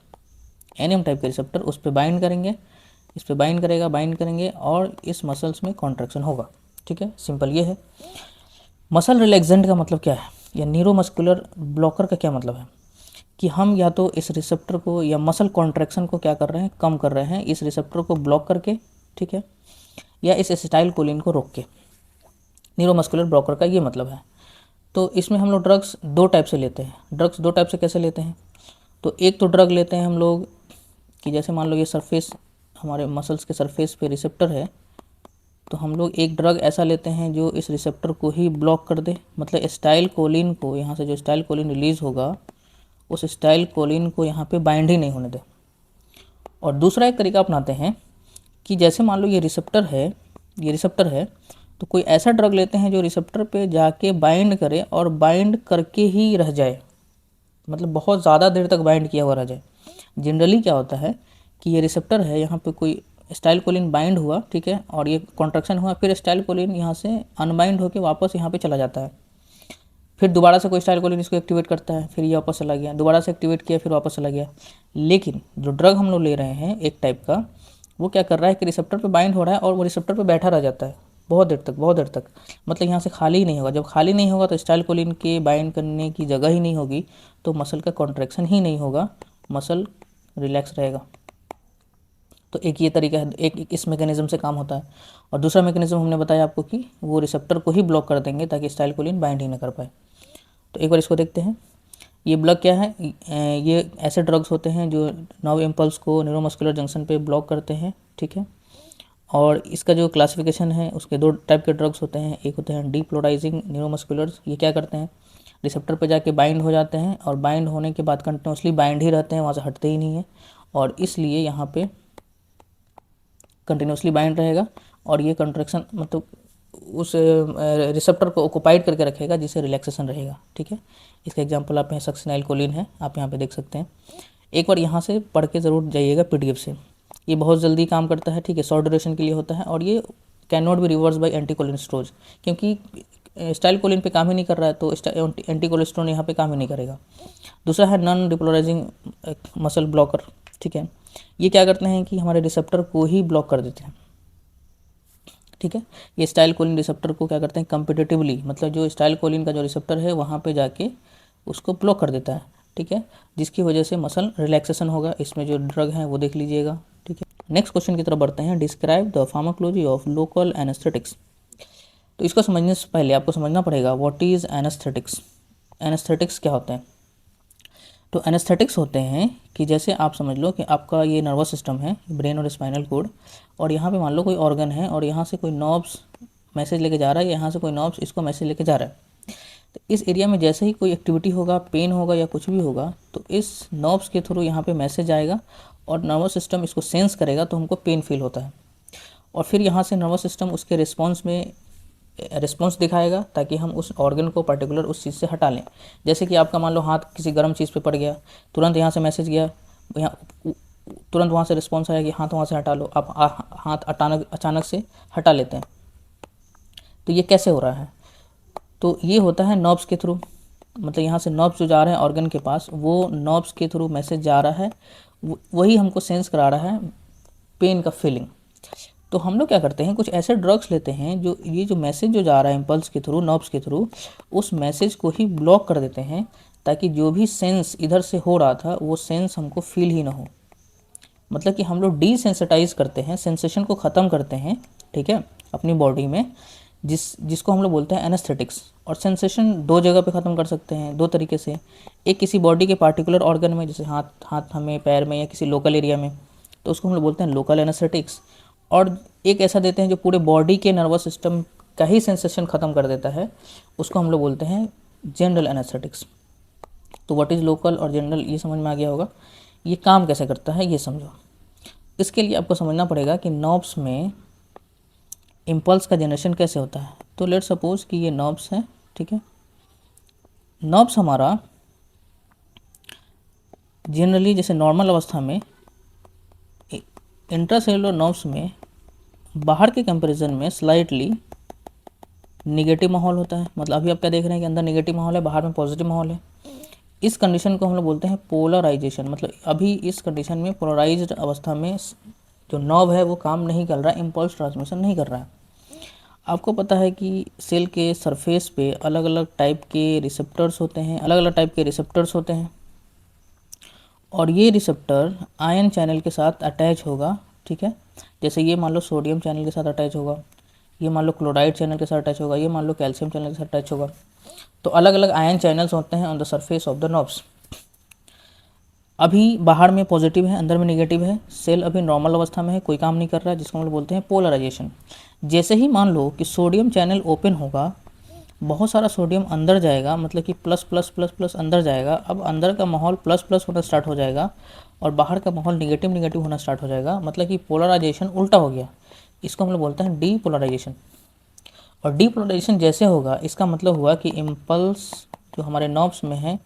[SPEAKER 1] एनएम टाइप के रिसेप्टर, उस पर बाइंड करेंगे, इस पर बाइंड करेंगे और इस मसल्स में कॉन्ट्रैक्शन होगा, ठीक है, सिंपल ये है। मसल रिलैक्सेंट का मतलब क्या है, या न्यूरोमस्कुलर ब्लॉकर का क्या मतलब है, कि हम या तो इस रिसेप्टर को या मसल कॉन्ट्रैक्शन को क्या कर रहे हैं, कम कर रहे हैं इस रिसेप्टर को ब्लॉक करके, ठीक है, या इस एसिटाइलकोलिन को रोक के। न्यूरोमस्कुलर ब्लॉकर का ये मतलब है। तो इसमें हम लोग ड्रग्स दो टाइप से लेते हैं। ड्रग्स दो टाइप से कैसे लेते हैं, तो एक तो ड्रग लेते हैं हम लोग कि जैसे मान लो ये सरफेस हमारे मसल्स के सरफेस पे रिसेप्टर है, तो हम लोग एक ड्रग ऐसा लेते हैं जो इस रिसेप्टर को ही ब्लॉक कर दे, मतलब एसिटाइलकोलिन को, यहाँ से जो एसिटाइलकोलिन रिलीज़ होगा उस एसिटाइलकोलिन को यहाँ पे बाइंड ही नहीं होने दे। और दूसरा एक तरीका अपनाते हैं कि जैसे मान लो ये रिसेप्टर है, तो कोई ऐसा ड्रग लेते हैं जो रिसेप्टर पे जाके बाइंड करे और बाइंड करके ही रह जाए, मतलब बहुत ज़्यादा देर तक बाइंड किया हुआ रह जाए। जनरली क्या होता है कि ये रिसेप्टर है, यहाँ पे कोई एसिटाइलकोलिन बाइंड हुआ, ठीक है, और ये कॉन्ट्रैक्शन हुआ, फिर एसिटाइलकोलिन यहाँ से अनबाइंड होकर वापस यहाँ पे चला जाता है, फिर दोबारा से कोई एसिटाइलकोलिन इसको एक्टिवेट करता है, फिर ये वापस चला गया, दोबारा से एक्टिवेट किया, फिर वापस चला गया। लेकिन जो ड्रग हम लोग ले रहे हैं एक टाइप का, वो क्या कर रहा है कि रिसेप्टर पे बाइंड हो रहा है और वो रिसेप्टर पे बैठा रह जाता है बहुत देर तक, मतलब यहाँ से खाली ही नहीं होगा। जब खाली नहीं होगा तो एसिटाइलकोलिन के बाइंड करने की जगह ही नहीं होगी, तो मसल का कॉन्ट्रैक्शन ही नहीं होगा, मसल रिलैक्स रहेगा। तो एक ये तरीका है, एक इस मैकेनिज्म से काम होता है। और दूसरा मैकेनिज्म हमने बताया आपको कि वो रिसेप्टर को ही ब्लॉक कर देंगे ताकि एसिटाइलकोलिन बाइंड ही ना कर पाए। तो एक बार इसको देखते हैं। ये ब्लॉक क्या है, ये ऐसे ड्रग्स होते हैं जो नर्व इम्पल्स को न्यूरोमस्कुलर जंक्शन पे ब्लॉक करते हैं, ठीक है। और इसका जो क्लासिफिकेशन है, उसके दो टाइप के ड्रग्स होते हैं। एक होते हैं डीपोलराइजिंग न्यूरोमस्कुलर्स, ये क्या करते हैं, रिसेप्टर पे जाके बाइंड हो जाते हैं और बाइंड होने के बाद कंटिन्यूसली बाइंड ही रहते हैं, वहाँ से हटते ही नहीं है, और इसलिए यहाँ पे कंटिन्यूसली बाइंड रहेगा और ये कंट्रैक्शन मतलब उस रिसेप्टर को ऑक्युपाइड करके रखेगा जिससे रिलैक्सेशन रहेगा, ठीक है। इसका एग्जांपल आप यहाँ सक्सिनाइलकोलिन है, आप यहाँ पे देख सकते हैं। एक बार यहाँ से पढ़ के ज़रूर जाइएगा पीडीएफ से। ये बहुत जल्दी काम करता है, ठीक है, शॉर्ट ड्यूरेशन के लिए होता है, और ये can not be reverse by anticholinesterases, क्योंकि एसिटाइलकोलिन पे काम ही नहीं कर रहा है, तो एंटीकोलिस्ट्रोन यहाँ पे काम ही नहीं करेगा। दूसरा है नॉन डिपोलराइजिंग मसल ब्लॉकर, ठीक है। ये क्या करते हैं कि हमारे रिसेप्टर को ही ब्लॉक कर देते हैं, ठीक है। ये एसिटाइलकोलिन रिसेप्टर को क्या करते हैं कम्पिटिटिवली, मतलब जो एसिटाइलकोलिन का जो रिसेप्टर है वहाँ पे जाके उसको ब्लॉक कर देता है, ठीक है, जिसकी वजह से मसल रिलैक्सेशन होगा। इसमें जो ड्रग है वो देख लीजिएगा, ठीक है। नेक्स्ट क्वेश्चन की तरफ बढ़ते हैं। Describe the pharmacology of local anaesthetics. तो इसको समझने से पहले आपको समझना पड़ेगा व्हाट इज़ एनेस्थेटिक्स। एनेस्थेटिक्स क्या होते हैं। तो एनेस्थेटिक्स होते हैं कि जैसे आप समझ लो कि आपका ये नर्वस सिस्टम है, ब्रेन और स्पाइनल कोड, और यहाँ पे मान लो कोई ऑर्गन है और यहाँ से कोई नर्व्स मैसेज लेके जा रहा है, यहाँ से कोई नर्व्स इसको मैसेज लेके जा रहा है। तो इस एरिया में जैसे ही कोई एक्टिविटी होगा, पेन होगा या कुछ भी होगा, तो इस नर्व्स के थ्रू यहाँ पे मैसेज आएगा और नर्वस सिस्टम इसको सेंस करेगा, तो हमको पेन फील होता है। और फिर यहाँ से नर्वस सिस्टम उसके रिस्पॉन्स दिखाएगा ताकि हम उस ऑर्गन को पर्टिकुलर उस चीज़ से हटा लें। जैसे कि आपका मान लो हाथ किसी गर्म चीज़ पे पड़ गया, तुरंत यहाँ से मैसेज गया, यहाँ तुरंत वहाँ से रिस्पॉन्स आया कि हाथ वहाँ से हटा लो, आप हाथ अचानक से हटा लेते हैं। तो ये कैसे हो रहा है, तो ये होता है नर्व्स के थ्रू, मतलब यहाँ से नर्व्स जो जा रहे हैं ऑर्गन के पास, वो नर्व्स के थ्रू मैसेज जा रहा है, वही हमको सेंस करा रहा है पेन का फीलिंग। तो हम लोग क्या करते हैं, कुछ ऐसे ड्रग्स लेते हैं जो ये जो मैसेज जो जा रहा है इम्पल्स के थ्रू, नर्व्स के थ्रू, उस मैसेज को ही ब्लॉक कर देते हैं ताकि जो भी सेंस इधर से हो रहा था वो सेंस हमको फील ही ना हो। मतलब कि हम लोग डिसेंसिटाइज करते हैं, सेंसेशन को ख़त्म करते हैं, ठीक है, अपनी बॉडी में, जिसको हम लोग बोलते हैं एनेस्थेटिक्स। और सेंसेशन दो जगह पे ख़त्म कर सकते हैं, दो तरीके से। एक किसी बॉडी के पार्टिकुलर ऑर्गन में, जैसे हाथ में, पैर में, या किसी लोकल एरिया में, तो उसको हम लोग बोलते हैं लोकल एनेस्थेटिक्स। और एक ऐसा देते हैं जो पूरे बॉडी के नर्वस सिस्टम का ही सेंसेशन ख़त्म कर देता है, उसको हम लोग बोलते हैं जनरल एनेस्थेटिक्स। तो व्हाट इज़ लोकल और जनरल, ये समझ में आ गया होगा। ये काम कैसे करता है ये समझो। इसके लिए आपको समझना पड़ेगा कि नर्व्स में इम्पल्स का जनरेशन कैसे होता है। तो लेट सपोज कि ये नर्व्स है, ठीक है। नर्व्स हमारा जनरली जैसे नॉर्मल अवस्था में इंट्रासेलुलर नर्व्स में बाहर के कंपैरिजन में स्लाइटली निगेटिव माहौल होता है। मतलब अभी आप क्या देख रहे हैं कि अंदर निगेटिव माहौल है, बाहर में पॉजिटिव माहौल है। इस कंडीशन को हम लोग बोलते हैं पोलराइजेशन। मतलब अभी इस कंडीशन में पोलराइज्ड अवस्था में जो नर्व है वो काम नहीं कर रहा है, इम्पल्स ट्रांसमिशन नहीं कर रहा है। आपको पता है कि सेल के सरफेस पे अलग अलग टाइप के रिसेप्टर्स होते हैं, अलग अलग टाइप के रिसेप्टर्स होते हैं, और ये रिसेप्टर आयन चैनल के साथ अटैच होगा, ठीक है। जैसे ये मान लो सोडियम चैनल के साथ अटैच होगा, ये मान लो क्लोराइड चैनल के साथ अटैच होगा, ये मान लो कैल्शियम चैनल के साथ अटैच होगा। तो अलग अलग आयन चैनल्स होते हैं on the surface of the knobs. अभी बाहर में पॉजिटिव है, अंदर में नेगेटिव है। सेल अभी नॉर्मल अवस्था में है, कोई काम नहीं कर रहा है, जिसको हम लोग बोलते हैं पोलराइजेशन। जैसे ही मान लो कि सोडियम चैनल ओपन होगा, बहुत सारा सोडियम अंदर जाएगा, मतलब कि प्लस प्लस प्लस प्लस अंदर जाएगा। अब अंदर का माहौल प्लस प्लस होना स्टार्ट हो जाएगा और बाहर का माहौल निगेटिव निगेटिव होना स्टार्ट हो जाएगा, मतलब कि पोलराइजेशन उल्टा हो गया। इसको हम लोग बोलते हैं डीपोलराइजेशन। और डीपोलराइजेशन जैसे होगा, इसका मतलब हुआ कि इम्पल्स जो हमारे नॉब्स में है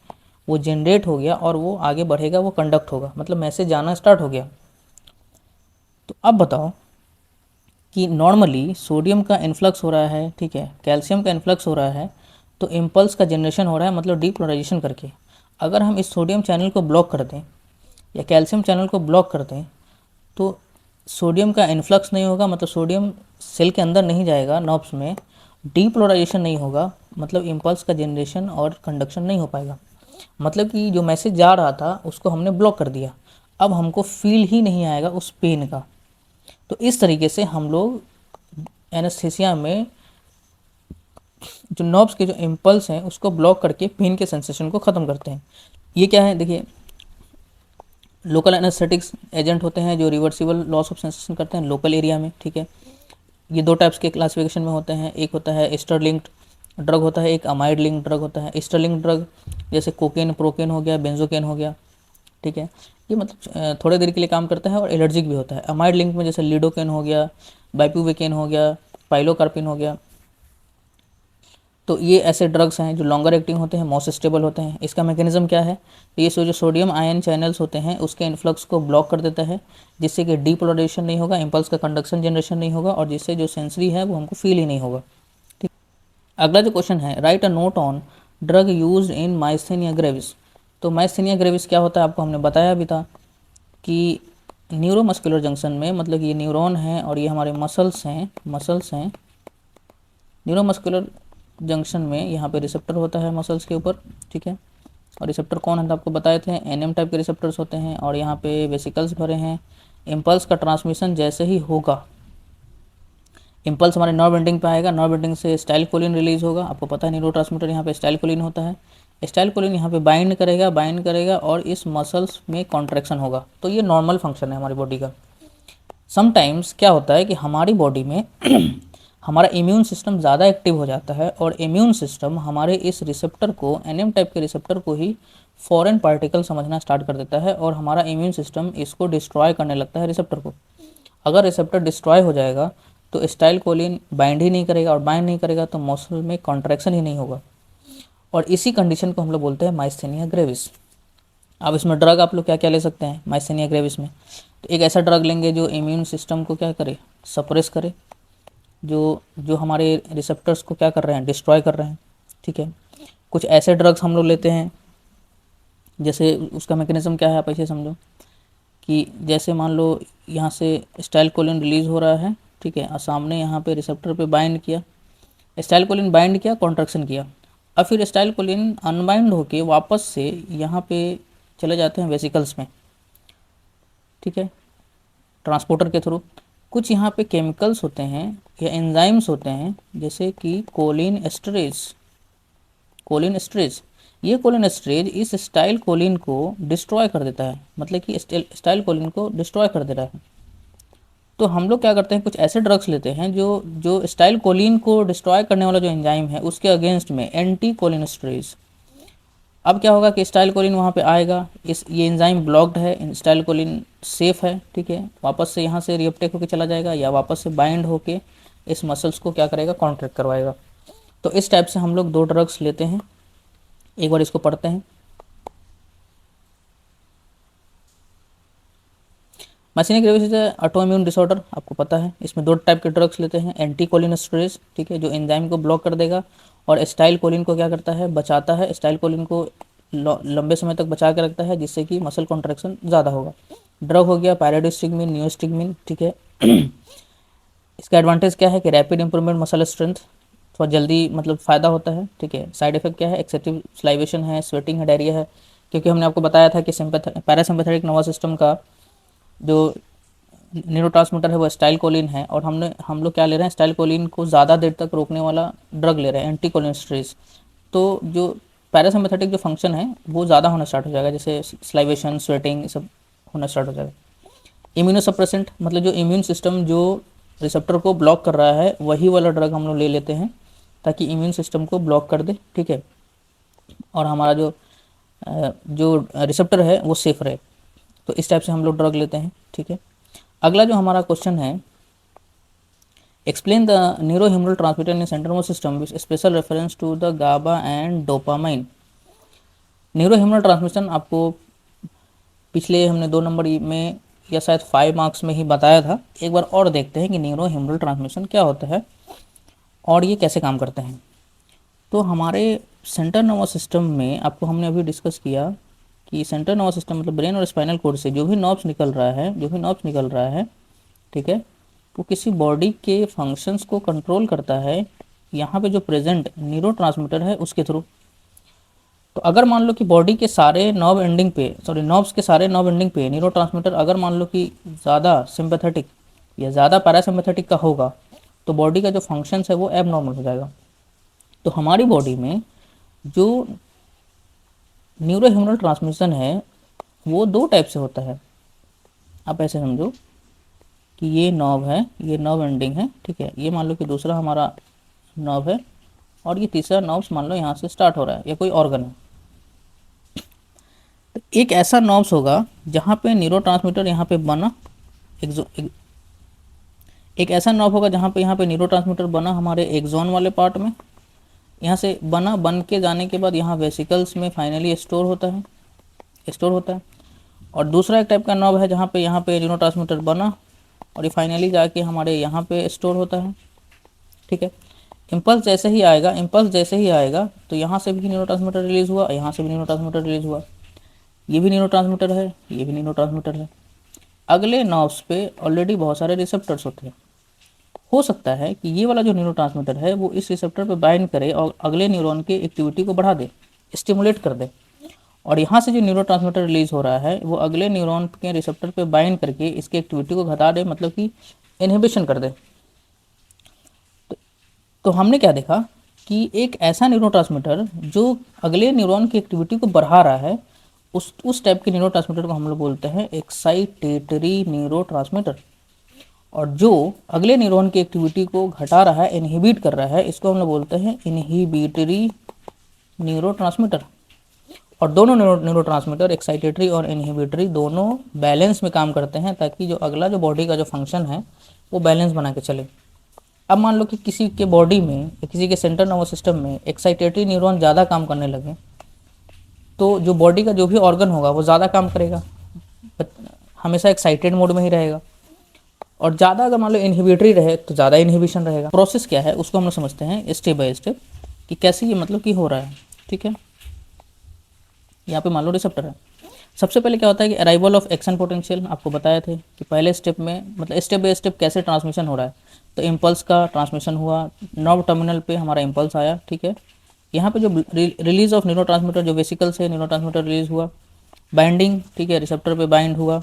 [SPEAKER 1] वो जनरेट हो गया और वो आगे बढ़ेगा, वो कंडक्ट होगा, मतलब मैसेज जाना स्टार्ट हो गया। तो अब बताओ कि नॉर्मली सोडियम का इन्फ्लक्स हो रहा है, ठीक है, कैल्शियम का इन्फ्लक्स हो रहा है, तो इम्पल्स का जनरेशन हो रहा है, मतलब डीपोलराइजेशन करके। अगर हम इस सोडियम चैनल को ब्लॉक कर दें या कैल्शियम चैनल को ब्लॉक कर दें, तो सोडियम का इन्फ्लक्स नहीं होगा, मतलब सोडियम सेल के अंदर नहीं जाएगा नॉब्स में, डीपोलराइजेशन नहीं होगा, मतलब इम्पल्स का जनरेशन और कंडक्शन नहीं हो पाएगा। मतलब कि जो मैसेज जा रहा था उसको हमने ब्लॉक कर दिया, अब हमको फील ही नहीं आएगा उस पेन का। तो इस तरीके से हम लोग एनेस्थीसिया में जो नर्व्स के जो इम्पल्स हैं उसको ब्लॉक करके पेन के सेंसेशन को ख़त्म करते हैं। ये क्या है, देखिए, लोकल एनेस्थेटिक्स एजेंट होते हैं जो रिवर्सिबल लॉस ऑफ सेंसेशन करते हैं लोकल एरिया में, ठीक है। ये दो टाइप्स के क्लासिफिकेशन में होते हैं, एक होता है एस्टर लिंक्ड ड्रग होता है, एक अमाइड लिंक ड्रग होता है। एस्टर लिंक ड्रग जैसे कोकेन, प्रोकेन हो गया, बेंजोकेन हो गया, ठीक है, ये मतलब थोड़े देर के लिए काम करता है और एलर्जिक भी होता है। अमाइड लिंक में जैसे लिडोकेन हो गया, बाइप्यूवेकेन हो गया, पाइलोकार्पिन हो गया। तो ये ऐसे ड्रग्स हैं जो लॉन्गर एक्टिंग होते हैं, मोस्ट स्टेबल होते हैं। इसका मैकेनिज्म क्या है, ये जो सोडियम आयन चैनल्स होते हैं उसके इन्फ्लक्स को ब्लॉक कर देता है, जिससे कि डीपोलराइजेशन नहीं होगा, इम्पल्स का कंडक्शन जनरेशन नहीं होगा, और जिससे जो सेंसरी है वो हमको फील ही नहीं होगा। ठीक। अगला जो क्वेश्चन है, write a note on drug use in myasthenia gravis. तो माइस्थेनिया ग्रेविस क्या होता है, आपको हमने बताया भी था कि न्यूरोमस्कुलर जंक्शन में, मतलब ये न्यूरॉन है और ये हमारे मसल्स हैं। न्यूरोमस्कुलर जंक्शन में यहाँ पे रिसेप्टर होता है मसल्स के ऊपर, ठीक है। और रिसेप्टर कौन है, तो आपको बताए थे एनएम टाइप के रिसेप्टर्स होते हैं, और यहाँ पे वेसिकल्स भरे हैं। इम्पल्स का ट्रांसमिशन जैसे ही होगा, इम्पल्स हमारे नर्व एंडिंग पे आएगा, नर्व एंडिंग से स्टाइलकोलिन रिलीज होगा। आपको पता है न्यूरोट्रांसमीटर यहाँ पे स्टाइलकोलिन होता है। स्टाइलकोलिन यहाँ पे बाइंड करेगा और इस मसल्स में कॉन्ट्रैक्शन होगा। तो ये नॉर्मल फंक्शन है हमारी बॉडी का। समटाइम्स क्या होता है कि हमारी बॉडी में हमारा इम्यून सिस्टम ज़्यादा एक्टिव हो जाता है और इम्यून सिस्टम हमारे इस रिसेप्टर को, एनएम टाइप के रिसेप्टर को ही फॉरेन पार्टिकल समझना स्टार्ट कर देता है और हमारा इम्यून सिस्टम इसको डिस्ट्रॉय करने लगता है रिसेप्टर को। अगर रिसेप्टर डिस्ट्रॉय हो जाएगा तो स्टाइलकोलिन बाइंड ही नहीं करेगा, और बाइंड नहीं करेगा तो मसल में कॉन्ट्रैक्शन ही नहीं होगा, और इसी कंडीशन को हम लोग बोलते हैं माइस्थेनिया ग्रेविस। अब इसमें ड्रग आप लोग क्या क्या ले सकते हैं माइस्थेनिया ग्रेविस में, तो एक ऐसा ड्रग लेंगे जो इम्यून सिस्टम को क्या करे, सप्रेस करे, जो जो हमारे रिसेप्टर्स को क्या कर रहे हैं, डिस्ट्रॉय कर रहे हैं, ठीक है। कुछ ऐसे ड्रग्स हम लोग लेते हैं, जैसे उसका मैकेनिज्म क्या है आप ऐसे समझो कि जैसे मान लो यहाँ से स्टाइलकोलिन रिलीज़ हो रहा है, ठीक है, और सामने यहाँ पे रिसेप्टर पे बाइंड किया, स्टाइलकोलिन बाइंड किया, कॉन्ट्रैक्शन किया, और फिर स्टाइलकोलिन अनबाइंड होके वापस से यहाँ पे चले जाते हैं वेसिकल्स में, ठीक है, ट्रांसपोर्टर के थ्रू। कुछ यहाँ पे केमिकल्स होते हैं या एंजाइम्स होते हैं, जैसे कि कोलिन एस्टरेज। ये कोलिन एस्टरेज इस स्टाइल कोलिन को डिस्ट्रॉय कर देता है, मतलब कि स्टाइल कोलिन को डिस्ट्रॉय कर दे रहा है। तो हम लोग क्या करते हैं, कुछ ऐसे ड्रग्स लेते हैं जो जो स्टाइल कोलिन को डिस्ट्रॉय करने वाला जो एंजाइम है उसके अगेंस्ट में, एंटी कोलिन एस्टरेज। अब क्या होगा कि स्टाइल कोलिन वहाँ पे आएगा, ये एंजाइम ब्लॉक्ड है, स्टाइल कोलिन सेफ है, ठीक है, वापस से यहाँ से रिएप्टेक होकर चला जाएगा या वापस से बाइंड होके इस मसल्स को क्या करेगा, कॉन्ट्रैक्ट करवाएगा। तो इस टाइप से हम लोग दो ड्रग्स लेते हैं। एक बार इसको पढ़ते हैं। माइस्थेनिया ग्रेविस ऑटोइम्यून डिसऑर्डर, आपको पता है, इसमें दो टाइप के ड्रग्स लेते हैं, एंटी कोलिनेस्टरेज, ठीक है, जो एंजाइम को ब्लॉक कर देगा, और स्टाइल कोलिन को क्या करता है, बचाता है, स्टाइल कोलिन को लंबे समय तक बचा के रखता है, जिससे कि मसल कॉन्ट्रैक्शन ज़्यादा होगा। ड्रग हो गया पैराडिस्टिगमिन, नियोस्टिगमिन, ठीक है। इसका एडवांटेज क्या है कि रैपिड इंप्रूवमेंट मसल स्ट्रेंथ, थोड़ा जल्दी मतलब फ़ायदा होता है, ठीक है। साइड इफेक्ट क्या है, एक्सेसिव स्लाइवेशन है, स्वेटिंग है, डायरिया है, क्योंकि हमने आपको बताया था कि पैरासिम्पैथेटिक नर्वस सिस्टम का जो न्यूरोट्रांसमीटर है वो स्टाइलकोलिन है, और हम लोग क्या ले रहे हैं, स्टाइलकोलिन को ज़्यादा देर तक रोकने वाला ड्रग ले रहे हैं, एंटीकोलिनेस्टेरेज। तो जो पैरासिम्पैथेटिक जो फंक्शन है वो ज़्यादा होना स्टार्ट हो जाएगा, जैसे स्लाइवेशन, स्वेटिंग, ये सब होना स्टार्ट हो जाएगा। इम्यूनोसप्रेसेंट मतलब जो इम्यून सिस्टम जो रिसेप्टर को ब्लॉक कर रहा है वही वाला ड्रग हम लोग ले लेते हैं ताकि इम्यून सिस्टम को ब्लॉक कर दे, ठीक है, और हमारा जो रिसेप्टर है वो सेफ रहे। तो इस टाइप से हम लोग ड्रग लेते हैं, ठीक है। अगला जो हमारा क्वेश्चन है, explain the neurohumoral transmitter in central nervous system with special reference to the GABA and dopamine. Neurohumoral transmission आपको पिछले हमने 2 नंबर में या शायद 5 मार्क्स में ही बताया था। एक बार और देखते हैं कि न्यूरोह्यूमरल ट्रांसमिशन क्या होता है और ये कैसे काम करते हैं। तो हमारे सेंट्रल नर्वस सिस्टम में आपको हमने अभी डिस्कस किया कि सेंट्रल नर्वस सिस्टम मतलब ब्रेन और स्पाइनल कोड से जो भी नर्व्स निकल रहा है, ठीक है, वो किसी बॉडी के फंक्शंस को कंट्रोल करता है यहाँ पे जो प्रेजेंट न्यूरोट्रांसमीटर है उसके थ्रू। तो अगर मान लो कि बॉडी के सारे नर्व्स के सारे नर्व एंडिंग पे न्यूरोट्रांसमीटर अगर मान लो कि ज़्यादा सिंपैथेटिक या ज़्यादा पैरासिम्पैथेटिक का होगा तो बॉडी का जो फंक्शंस है वो एबनॉर्मल हो जाएगा। तो हमारी बॉडी में जो न्यूरोह्यूमरल ट्रांसमिशन है वो 2 टाइप से होता है। आप ऐसे समझो कि ये नर्व है, ये नर्व एंडिंग है, ठीक है, ये मान लो कि दूसरा हमारा नर्व है और ये तीसरा नर्व्स मान लो यहाँ से स्टार्ट हो रहा है या कोई ऑर्गन है। तो एक ऐसा नर्व्स होगा जहाँ पे न्यूरोट्रांसमीटर यहाँ पे बना, एक ऐसा नर्व होगा जहाँ पे यहाँ पे न्यूरोट्रांसमीटर बना हमारे एक्सॉन वाले पार्ट में, यहाँ से बन के जाने के बाद यहाँ वेसिकल्स में फाइनली स्टोर होता है। और दूसरा एक टाइप का नर्व है जहाँ पे न्यूरोट्रांसमीटर बना और ये फाइनली जाके हमारे यहाँ पे स्टोर होता है, ठीक है। इम्पल्स जैसे ही आएगा तो यहाँ से भी न्यूरोट्रांसमीटर रिलीज हुआ, यहाँ से भी न्यूरोट्रांसमीटर रिलीज हुआ, ये भी न्यूरोट्रांसमीटर है, ये भी न्यूरोट्रांसमीटर है। अगले नर्व्स पे ऑलरेडी बहुत सारे रिसेप्टर्स होते हैं। हो सकता है कि ये वाला जो न्यूरोट्रांसमीटर है वो इस रिसेप्टर पे बाइंड करे और अगले न्यूरॉन की एक्टिविटी को बढ़ा दे, स्टिमुलेट कर दे, और यहाँ से जो न्यूरोट्रांसमीटर रिलीज हो रहा है वो अगले न्यूरॉन के रिसेप्टर पे बाइंड करके इसकी एक्टिविटी को घटा दे, मतलब कि इनहिबिशन कर दे। तो हमने क्या देखा कि एक ऐसा न्यूरोट्रांसमीटर जो अगले न्यूरॉन की एक्टिविटी को बढ़ा रहा है उस टाइप के न्यूरोट्रांसमीटर को हम लोग बोलते हैं एक्साइटेटरी न्यूरोट्रांसमीटर, और जो अगले न्यूरॉन की एक्टिविटी को घटा रहा है, इनहिबिट कर रहा है, इसको हम लोग बोलते हैं इनहिबिटरी न्यूरोट्रांसमीटर। और दोनों न्यूरोट्रांसमीटर एक्साइटेटरी और इनहिबिटरी दोनों बैलेंस में काम करते हैं ताकि जो अगला जो बॉडी का जो फंक्शन है वो बैलेंस बना के चले। अब मान लो कि किसी के बॉडी में या किसी के सेंट्रल नर्वस सिस्टम में एक्साइटेटरी न्यूरॉन ज़्यादा काम करने लगे तो जो बॉडी का जो भी ऑर्गन होगा वो ज़्यादा काम करेगा, हमेशा एक्साइटेड मोड में ही रहेगा, और ज़्यादा अगर मान लो इनहिबिटरी रहे तो ज़्यादा इनहिबिशन रहेगा। प्रोसेस क्या है उसको हम लोग समझते हैं स्टेप बाय स्टेप कि कैसे ये मतलब कि हो रहा है, ठीक है। यहाँ पे मान लो रिसेप्टर है। सबसे पहले क्या होता है कि अराइवल ऑफ एक्शन पोटेंशियल, आपको बताए थे कि पहले स्टेप में मतलब स्टेप बाय स्टेप कैसे ट्रांसमिशन हो रहा है। तो इम्पल्स का ट्रांसमिशन हुआ, नर्व टर्मिनल पे हमारा इम्पल्स आया, ठीक है। यहाँ पे जो रिलीज ऑफ न्यूरोट्रांसमीटर जो वेसिकल से न्यूरोट्रांसमीटर रिलीज हुआ, बाइंडिंग, ठीक है, रिसेप्टर पे बाइंड हुआ,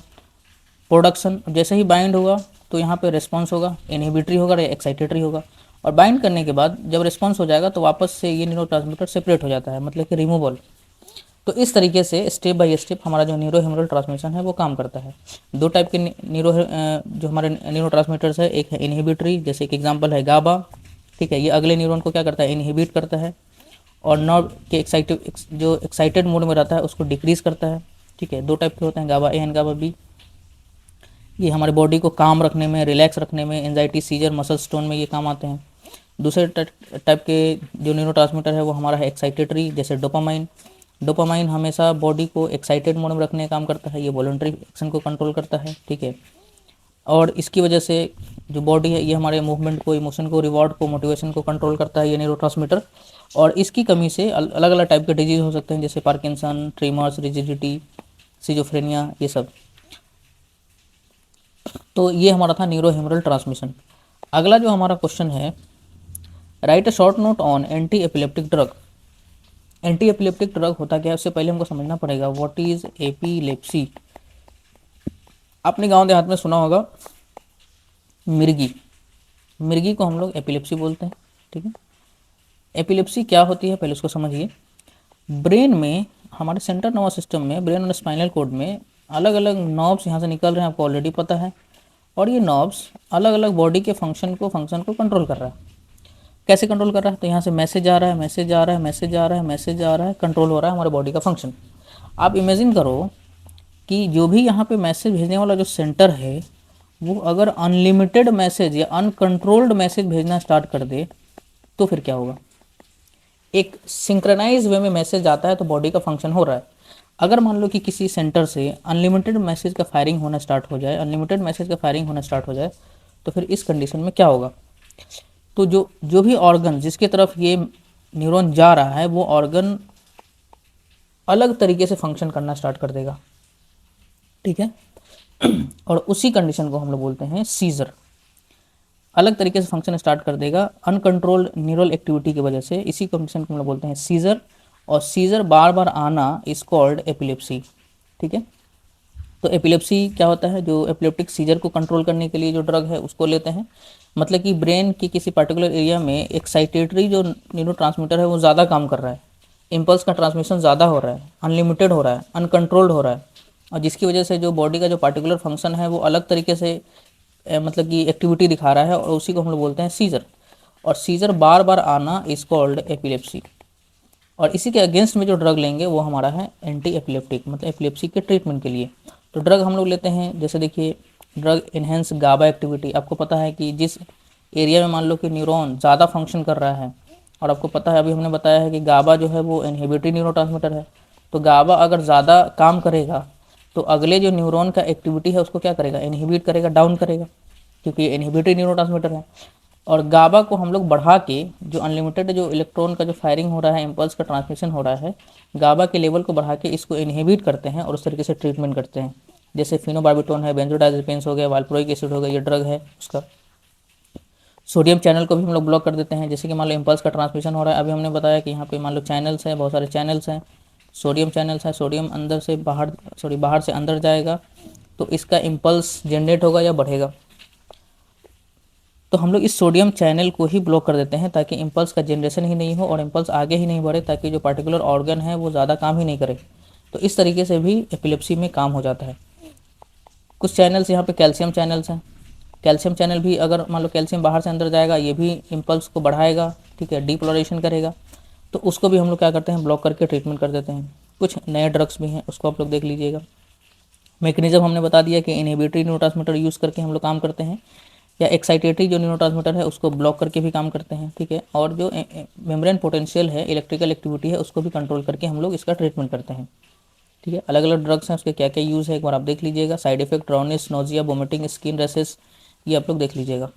[SPEAKER 1] प्रोडक्शन, जैसे ही बाइंड हुआ तो यहाँ पे रिस्पॉन्स होगा, इनहिबिटरी होगा या एक्साइटेटरी होगा, और बाइंड करने के बाद जब रिस्पॉन्स हो जाएगा तो वापस से ये न्यूरोट्रांसमीटर सेपरेट हो जाता है, मतलब कि रिमूवल। तो इस तरीके से स्टेप बाय स्टेप हमारा जो न्यूरोह्यूमरल ट्रांसमिशन है वो काम करता है। 2 टाइप के जो हमारे न्यूरोट्रांसमीटर्स है, एक है इनहिबिटरी, जैसे एक एग्जांपल है गाबा, ठीक है, ये अगले न्यूरॉन को क्या करता है, इनहिबिट करता है, और नर्व के एक्साइटेड मोड में रहता है उसको डिक्रीज करता है, ठीक है। 2 टाइप के होते हैं, गाबा ए एंड गाबा बी। ये हमारे बॉडी को काम रखने में, रिलैक्स रखने में, एंजाइटी, सीजर, मसल स्टोन में ये काम आते हैं। दूसरे टाइप के जो न्यूरोट्रांसमीटर है वो हमारा है एक्साइटेटरी, जैसे डोपामाइन हमेशा बॉडी को एक्साइटेड मोड में रखने का काम करता है, ये वॉलंटरी एक्शन को कंट्रोल करता है, ठीक है। और इसकी वजह से जो बॉडी है ये हमारे मूवमेंट को, इमोशन को, रिवॉर्ड को, मोटिवेशन को कंट्रोल करता है ये न्यूरोट्रांसमीटर। और इसकी कमी से अलग अलग टाइप के डिजीज हो सकते हैं, जैसे पार्किंसन, ट्रीमर्स, रिजिडिटी, सिजोफ्रेनिया, ये सब। तो ये हमारा था न्यूरोह्यूमरल ट्रांसमिशन। अगला जो हमारा क्वेश्चन है, write a short note on anti epileptic drug. Anti epileptic drug होता क्या है, उससे पहले हमको समझना पड़ेगा व्हाट इज एपिलेप्सी। आपने गांव देहात में सुना होगा मिर्गी, मिर्गी को हम लोग एपिलेप्सी बोलते हैं। ठीक है, एपिलेप्सी क्या होती है पहले उसको समझिए। ब्रेन में, हमारे सेंट्रल नर्वस सिस्टम में, ब्रेन और स्पाइनल कॉर्ड में अलग अलग नर्व्स यहाँ से निकल रहे हैं, आपको ऑलरेडी पता है। और ये नर्व्स अलग अलग बॉडी के फंक्शन को कंट्रोल कर रहा है। कैसे कंट्रोल कर रहा है, तो यहाँ से मैसेज आ रहा है, मैसेज आ रहा है, मैसेज आ रहा है, मैसेज आ रहा है, कंट्रोल हो रहा है हमारे बॉडी का फंक्शन। आप इमेजिन करो कि जो भी यहाँ पे मैसेज भेजने वाला जो सेंटर है, वो अगर अनलिमिटेड मैसेज या अनकंट्रोल्ड मैसेज भेजना स्टार्ट कर दे तो फिर क्या होगा। एक सिंक्रोनाइज वे में मैसेज आता है तो बॉडी का फंक्शन हो रहा है। अगर मान लो कि किसी सेंटर से अनलिमिटेड मैसेज का फायरिंग होना स्टार्ट हो जाए, अनलिमिटेड मैसेज का फायरिंग होना स्टार्ट हो जाए, तो फिर इस कंडीशन में क्या होगा। तो जो जो भी ऑर्गन जिसके तरफ ये न्यूरॉन जा रहा है, वो ऑर्गन अलग तरीके से फंक्शन करना स्टार्ट कर देगा। ठीक है, और उसी कंडीशन को हम लोग बोलते हैं सीजर। अलग तरीके से फंक्शन स्टार्ट कर देगा अनकंट्रोल्ड न्यूरल एक्टिविटी की वजह से, इसी कंडीशन को हम लोग बोलते हैं सीजर। और सीजर बार बार आना इज कॉल्ड एपिलेप्सी। ठीक है, तो एपिलेप्सी क्या होता है, जो एपिलेप्टिक सीजर को कंट्रोल करने के लिए जो ड्रग है उसको लेते हैं। मतलब कि ब्रेन की किसी पर्टिकुलर एरिया में एक्साइटेटरी जो न्यूरोट्रांसमीटर है वो ज़्यादा काम कर रहा है, इम्पल्स का ट्रांसमिशन ज़्यादा हो रहा है, अनलिमिटेड हो रहा है, अनकंट्रोल्ड हो रहा है, और जिसकी वजह से जो बॉडी का जो पार्टिकुलर फंक्शन है वो अलग तरीके से मतलब कि एक्टिविटी दिखा रहा है, और उसी को हम लोग बोलते हैं सीजर। और सीजर बार बार आना इज कॉल्ड एपिलेप्सी। और इसी के अगेंस्ट में जो ड्रग लेंगे वो हमारा है एंटी एपिलेप्टिक, मतलब एपिलेप्सी के ट्रीटमेंट के लिए। तो ड्रग हम लोग लेते हैं, जैसे देखिए ड्रग इन्हेंस गाबा एक्टिविटी। आपको पता है कि जिस एरिया में मान लो कि न्यूरॉन ज़्यादा फंक्शन कर रहा है, और आपको पता है अभी हमने बताया है कि गाबा जो है वो इनहिबिटरी न्यूरोट्रांसमीटर है, तो गाबा अगर ज़्यादा काम करेगा तो अगले जो न्यूरॉन का एक्टिविटी है उसको क्या करेगा, इनहिबिट करेगा, डाउन करेगा, क्योंकि ये इनहिबिटरी न्यूरोट्रांसमीटर है। और गाबा को हम लोग बढ़ा के, जो अनलिमिटेड जो इलेक्ट्रॉन का जो फायरिंग हो रहा है, इम्पल्स का ट्रांसमिशन हो रहा है, गाबा के लेवल को बढ़ा के इसको इनहिबिट करते हैं और उस तरीके से ट्रीटमेंट करते हैं। जैसे फिनोबार्बिटोन है, बेंजोडाइजेपिन्स हो गया, वाल्प्रोइक एसिड हो गया, ये ड्रग है उसका। सोडियम चैनल को भी हम लोग ब्लॉक कर देते हैं, जैसे कि मान लो इम्पल्स का ट्रांसमिशन हो रहा है, अभी हमने बताया कि यहाँ पे मान लो चैनल्स हैं, बहुत सारे चैनल्स हैं, सोडियम चैनल्स हैं, सोडियम अंदर से बाहर, सॉरी बाहर से अंदर जाएगा तो इसका इम्पल्स जनरेट होगा या बढ़ेगा। तो हम लोग इस सोडियम चैनल को ही ब्लॉक कर देते हैं ताकि इम्पल्स का जनरेशन ही नहीं हो और इम्पल्स आगे ही नहीं बढ़े, ताकि जो पार्टिकुलर ऑर्गन है वो ज़्यादा काम ही नहीं करे। तो इस तरीके से भी एपिलेप्सी में काम हो जाता है। कुछ चैनल्स यहाँ पे कैल्शियम चैनल्स हैं, कैल्शियम चैनल भी अगर मान लो कैल्शियम बाहर से अंदर जाएगा, ये भी इम्पल्स को बढ़ाएगा, ठीक है, डीपोलराइजेशन करेगा, तो उसको भी हम लोग क्या करते हैं, ब्लॉक करके ट्रीटमेंट कर देते हैं। कुछ नए ड्रग्स भी हैं, उसको आप लोग देख लीजिएगा। मैकेनिज्म हमने बता दिया कि इनहिबिटरी न्यूरोट्रांसमीटर यूज़ करके हम लोग काम करते हैं, या एक्साइटेटरी जो न्यूरोट्रांसमीटर है उसको ब्लॉक करके भी काम करते हैं। ठीक है, और जो मेम्ब्रेन पोटेंशियल है, इलेक्ट्रिकल एक्टिविटी है, उसको भी कंट्रोल करके हम लोग इसका ट्रीटमेंट करते हैं। ठीक है, अलग अलग ड्रग्स हैं, उसके क्या क्या यूज़ है एक बार आप देख लीजिएगा। Side effect, drowsiness, nausea, vomiting, skin rashes, ये आप लोग देख लीजिएगा।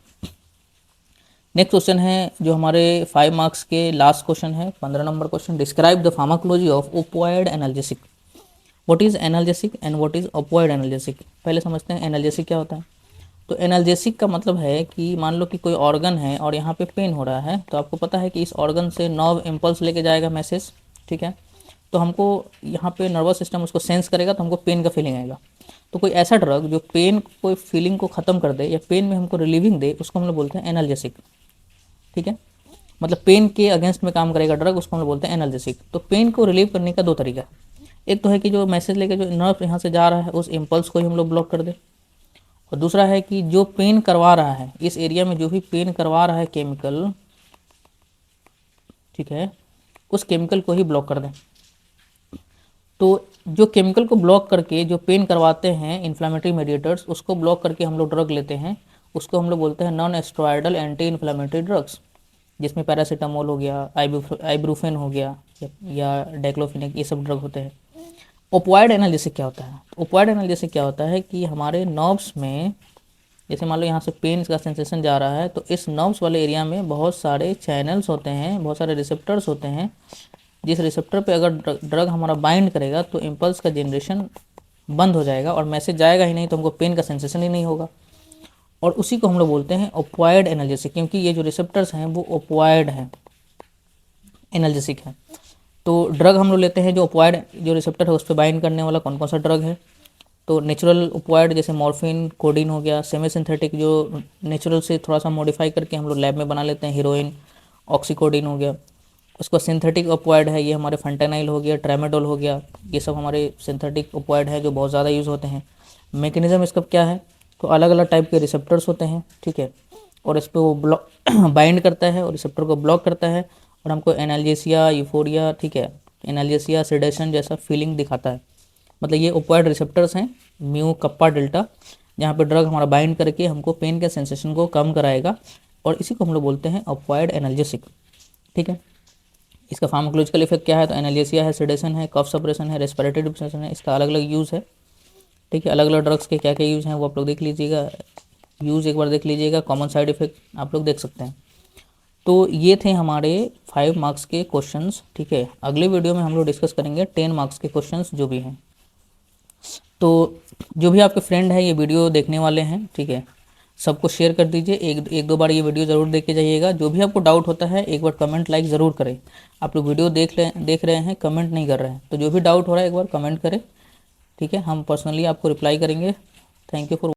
[SPEAKER 1] नेक्स्ट क्वेश्चन है जो हमारे 5 मार्क्स के लास्ट क्वेश्चन है, 15 number question. Describe the pharmacology of opioid analgesic. What is analgesic and what is opioid analgesic. पहले समझते हैं एनाल्जेसिक क्या होता है। तो एनाल्जेसिक का मतलब है कि मान लो कि कोई ऑर्गन है और यहाँ पे पेन हो रहा है, तो आपको पता है कि इस ऑर्गन से नर्व इम्पल्स लेके जाएगा मैसेज। ठीक है, तो हमको यहाँ पे नर्वस सिस्टम उसको सेंस करेगा तो हमको पेन का फीलिंग आएगा। तो कोई ऐसा ड्रग जो पेन कोई फीलिंग को ख़त्म कर दे या पेन में हमको रिलीविंग दे, उसको हम लोग बोलते हैं एनाल्जेसिक। ठीक है, मतलब पेन के अगेंस्ट में काम करेगा ड्रग, उसको हम लोग बोलते हैं एनाल्जेसिक। तो पेन को रिलीव करने का 2 तरीका है। एक तो है कि जो मैसेज लेके जो नर्व यहाँ से जा रहा है उस इम्पल्स को ही हम लोग ब्लॉक कर दे, और दूसरा है कि जो पेन करवा रहा है इस एरिया में, जो भी पेन करवा रहा है केमिकल, ठीक है, उस केमिकल को ही ब्लॉक कर दें। तो जो केमिकल को ब्लॉक करके जो पेन करवाते हैं इन्फ्लामेटरी मेडिएटर्स, उसको ब्लॉक करके हम लोग ड्रग लेते हैं, उसको हम लोग बोलते हैं नॉन एस्टेरॉयडल एंटी इन्फ्लामेटरी ड्रग्स, जिसमें पैरासीटामोल हो गया, आइब्रूफेन हो गया, या डाइक्लोफिनेक, ये सब ड्रग होते हैं। ओपियोइड एनाल्जेसिक क्या होता है। ओपियोइड एनाल्जेसिक क्या होता है कि हमारे नर्व्स में, जैसे मान लो यहाँ से पेन का सेंसेशन जा रहा है, तो इस नर्व्स वाले एरिया में बहुत सारे चैनल्स होते हैं, बहुत सारे रिसेप्टर्स होते हैं। जिस रिसेप्टर पे अगर ड्रग हमारा बाइंड करेगा तो इम्पल्स का जनरेशन बंद हो जाएगा और मैसेज जाएगा ही नहीं, तो हमको पेन का सेंसेशन ही नहीं होगा। और उसी को हम लोग बोलते हैं ओपियोइड एनाल्जेसिक, क्योंकि ये जो रिसेप्टर्स हैं वो ओपियोइड हैं, एनाल्जेसिक है। तो ड्रग हम लोग लेते हैं जो ओपियोइड जो रिसेप्टर है उस पर बाइंड करने वाला कौन कौन सा ड्रग है। तो नेचुरल ओपियोइड जैसे मॉर्फिन, कोडीन हो गया। सेमी सिंथेटिक जो नेचुरल से थोड़ा सा मॉडिफाई करके हम लोग लैब में बना लेते हैं, हीरोइन, ऑक्सीकोडीन हो गया। उसका सिंथेटिक ओपियोइड है, ये हमारे फेंटानाइल हो गया, ट्रामेडोल हो गया। ये सब हमारे सिंथेटिक ओपियोइड है जो बहुत ज़्यादा यूज़ होते हैं। मैकेनिज्म इसका क्या है, तो अलग अलग टाइप के रिसेप्टर्स होते हैं, ठीक है, और इस पर वो ब्लॉक बाइंड करता है और रिसेप्टर को ब्लॉक करता है और हमको एनाल्जेसिया, यूफोरिया, ठीक है, एनाल्जेसिया, सेडेशन जैसा फीलिंग दिखाता है। मतलब ये ओपियोइड रिसेप्टर्स हैं म्यू, कप्पा, डेल्टा, जहाँ पे ड्रग हमारा बाइंड करके हमको पेन के सेंसेशन को कम कराएगा और इसी को हम लोग बोलते हैं ओपियोइड एनाल्जेसिक, ठीक है। इसका फार्माकोलॉजिकल इफेक्ट क्या है, तो एनाल्जेसिया है, सेडेशन है, कफ सप्रेशन है, रेस्पिरेटरी डिप्रेशन है। इसका अलग अलग यूज़ है, ठीक है। अलग अलग ड्रग्स के क्या क्या यूज़ हैं वो आप लोग देख लीजिएगा, यूज़ एक बार देख लीजिएगा, कॉमन साइड इफेक्ट आप लोग देख सकते हैं। तो ये थे हमारे 5 मार्क्स के क्वेश्चंस, ठीक है। अगले वीडियो में हम लोग डिस्कस करेंगे 10 मार्क्स के क्वेश्चंस जो भी हैं। तो जो भी आपके फ्रेंड है ये वीडियो देखने वाले हैं, ठीक है, सबको शेयर कर दीजिए। एक दो बार ये वीडियो ज़रूर देख के जाइएगा। जो भी आपको डाउट होता है एक बार कमेंट लाइक ज़रूर करें। आप लोग वीडियो देख रहे हैं, कमेंट नहीं कर रहे हैं, तो जो भी डाउट हो रहा है एक बार कमेंट करें, ठीक है। हम पर्सनली आपको रिप्लाई करेंगे। Thank you for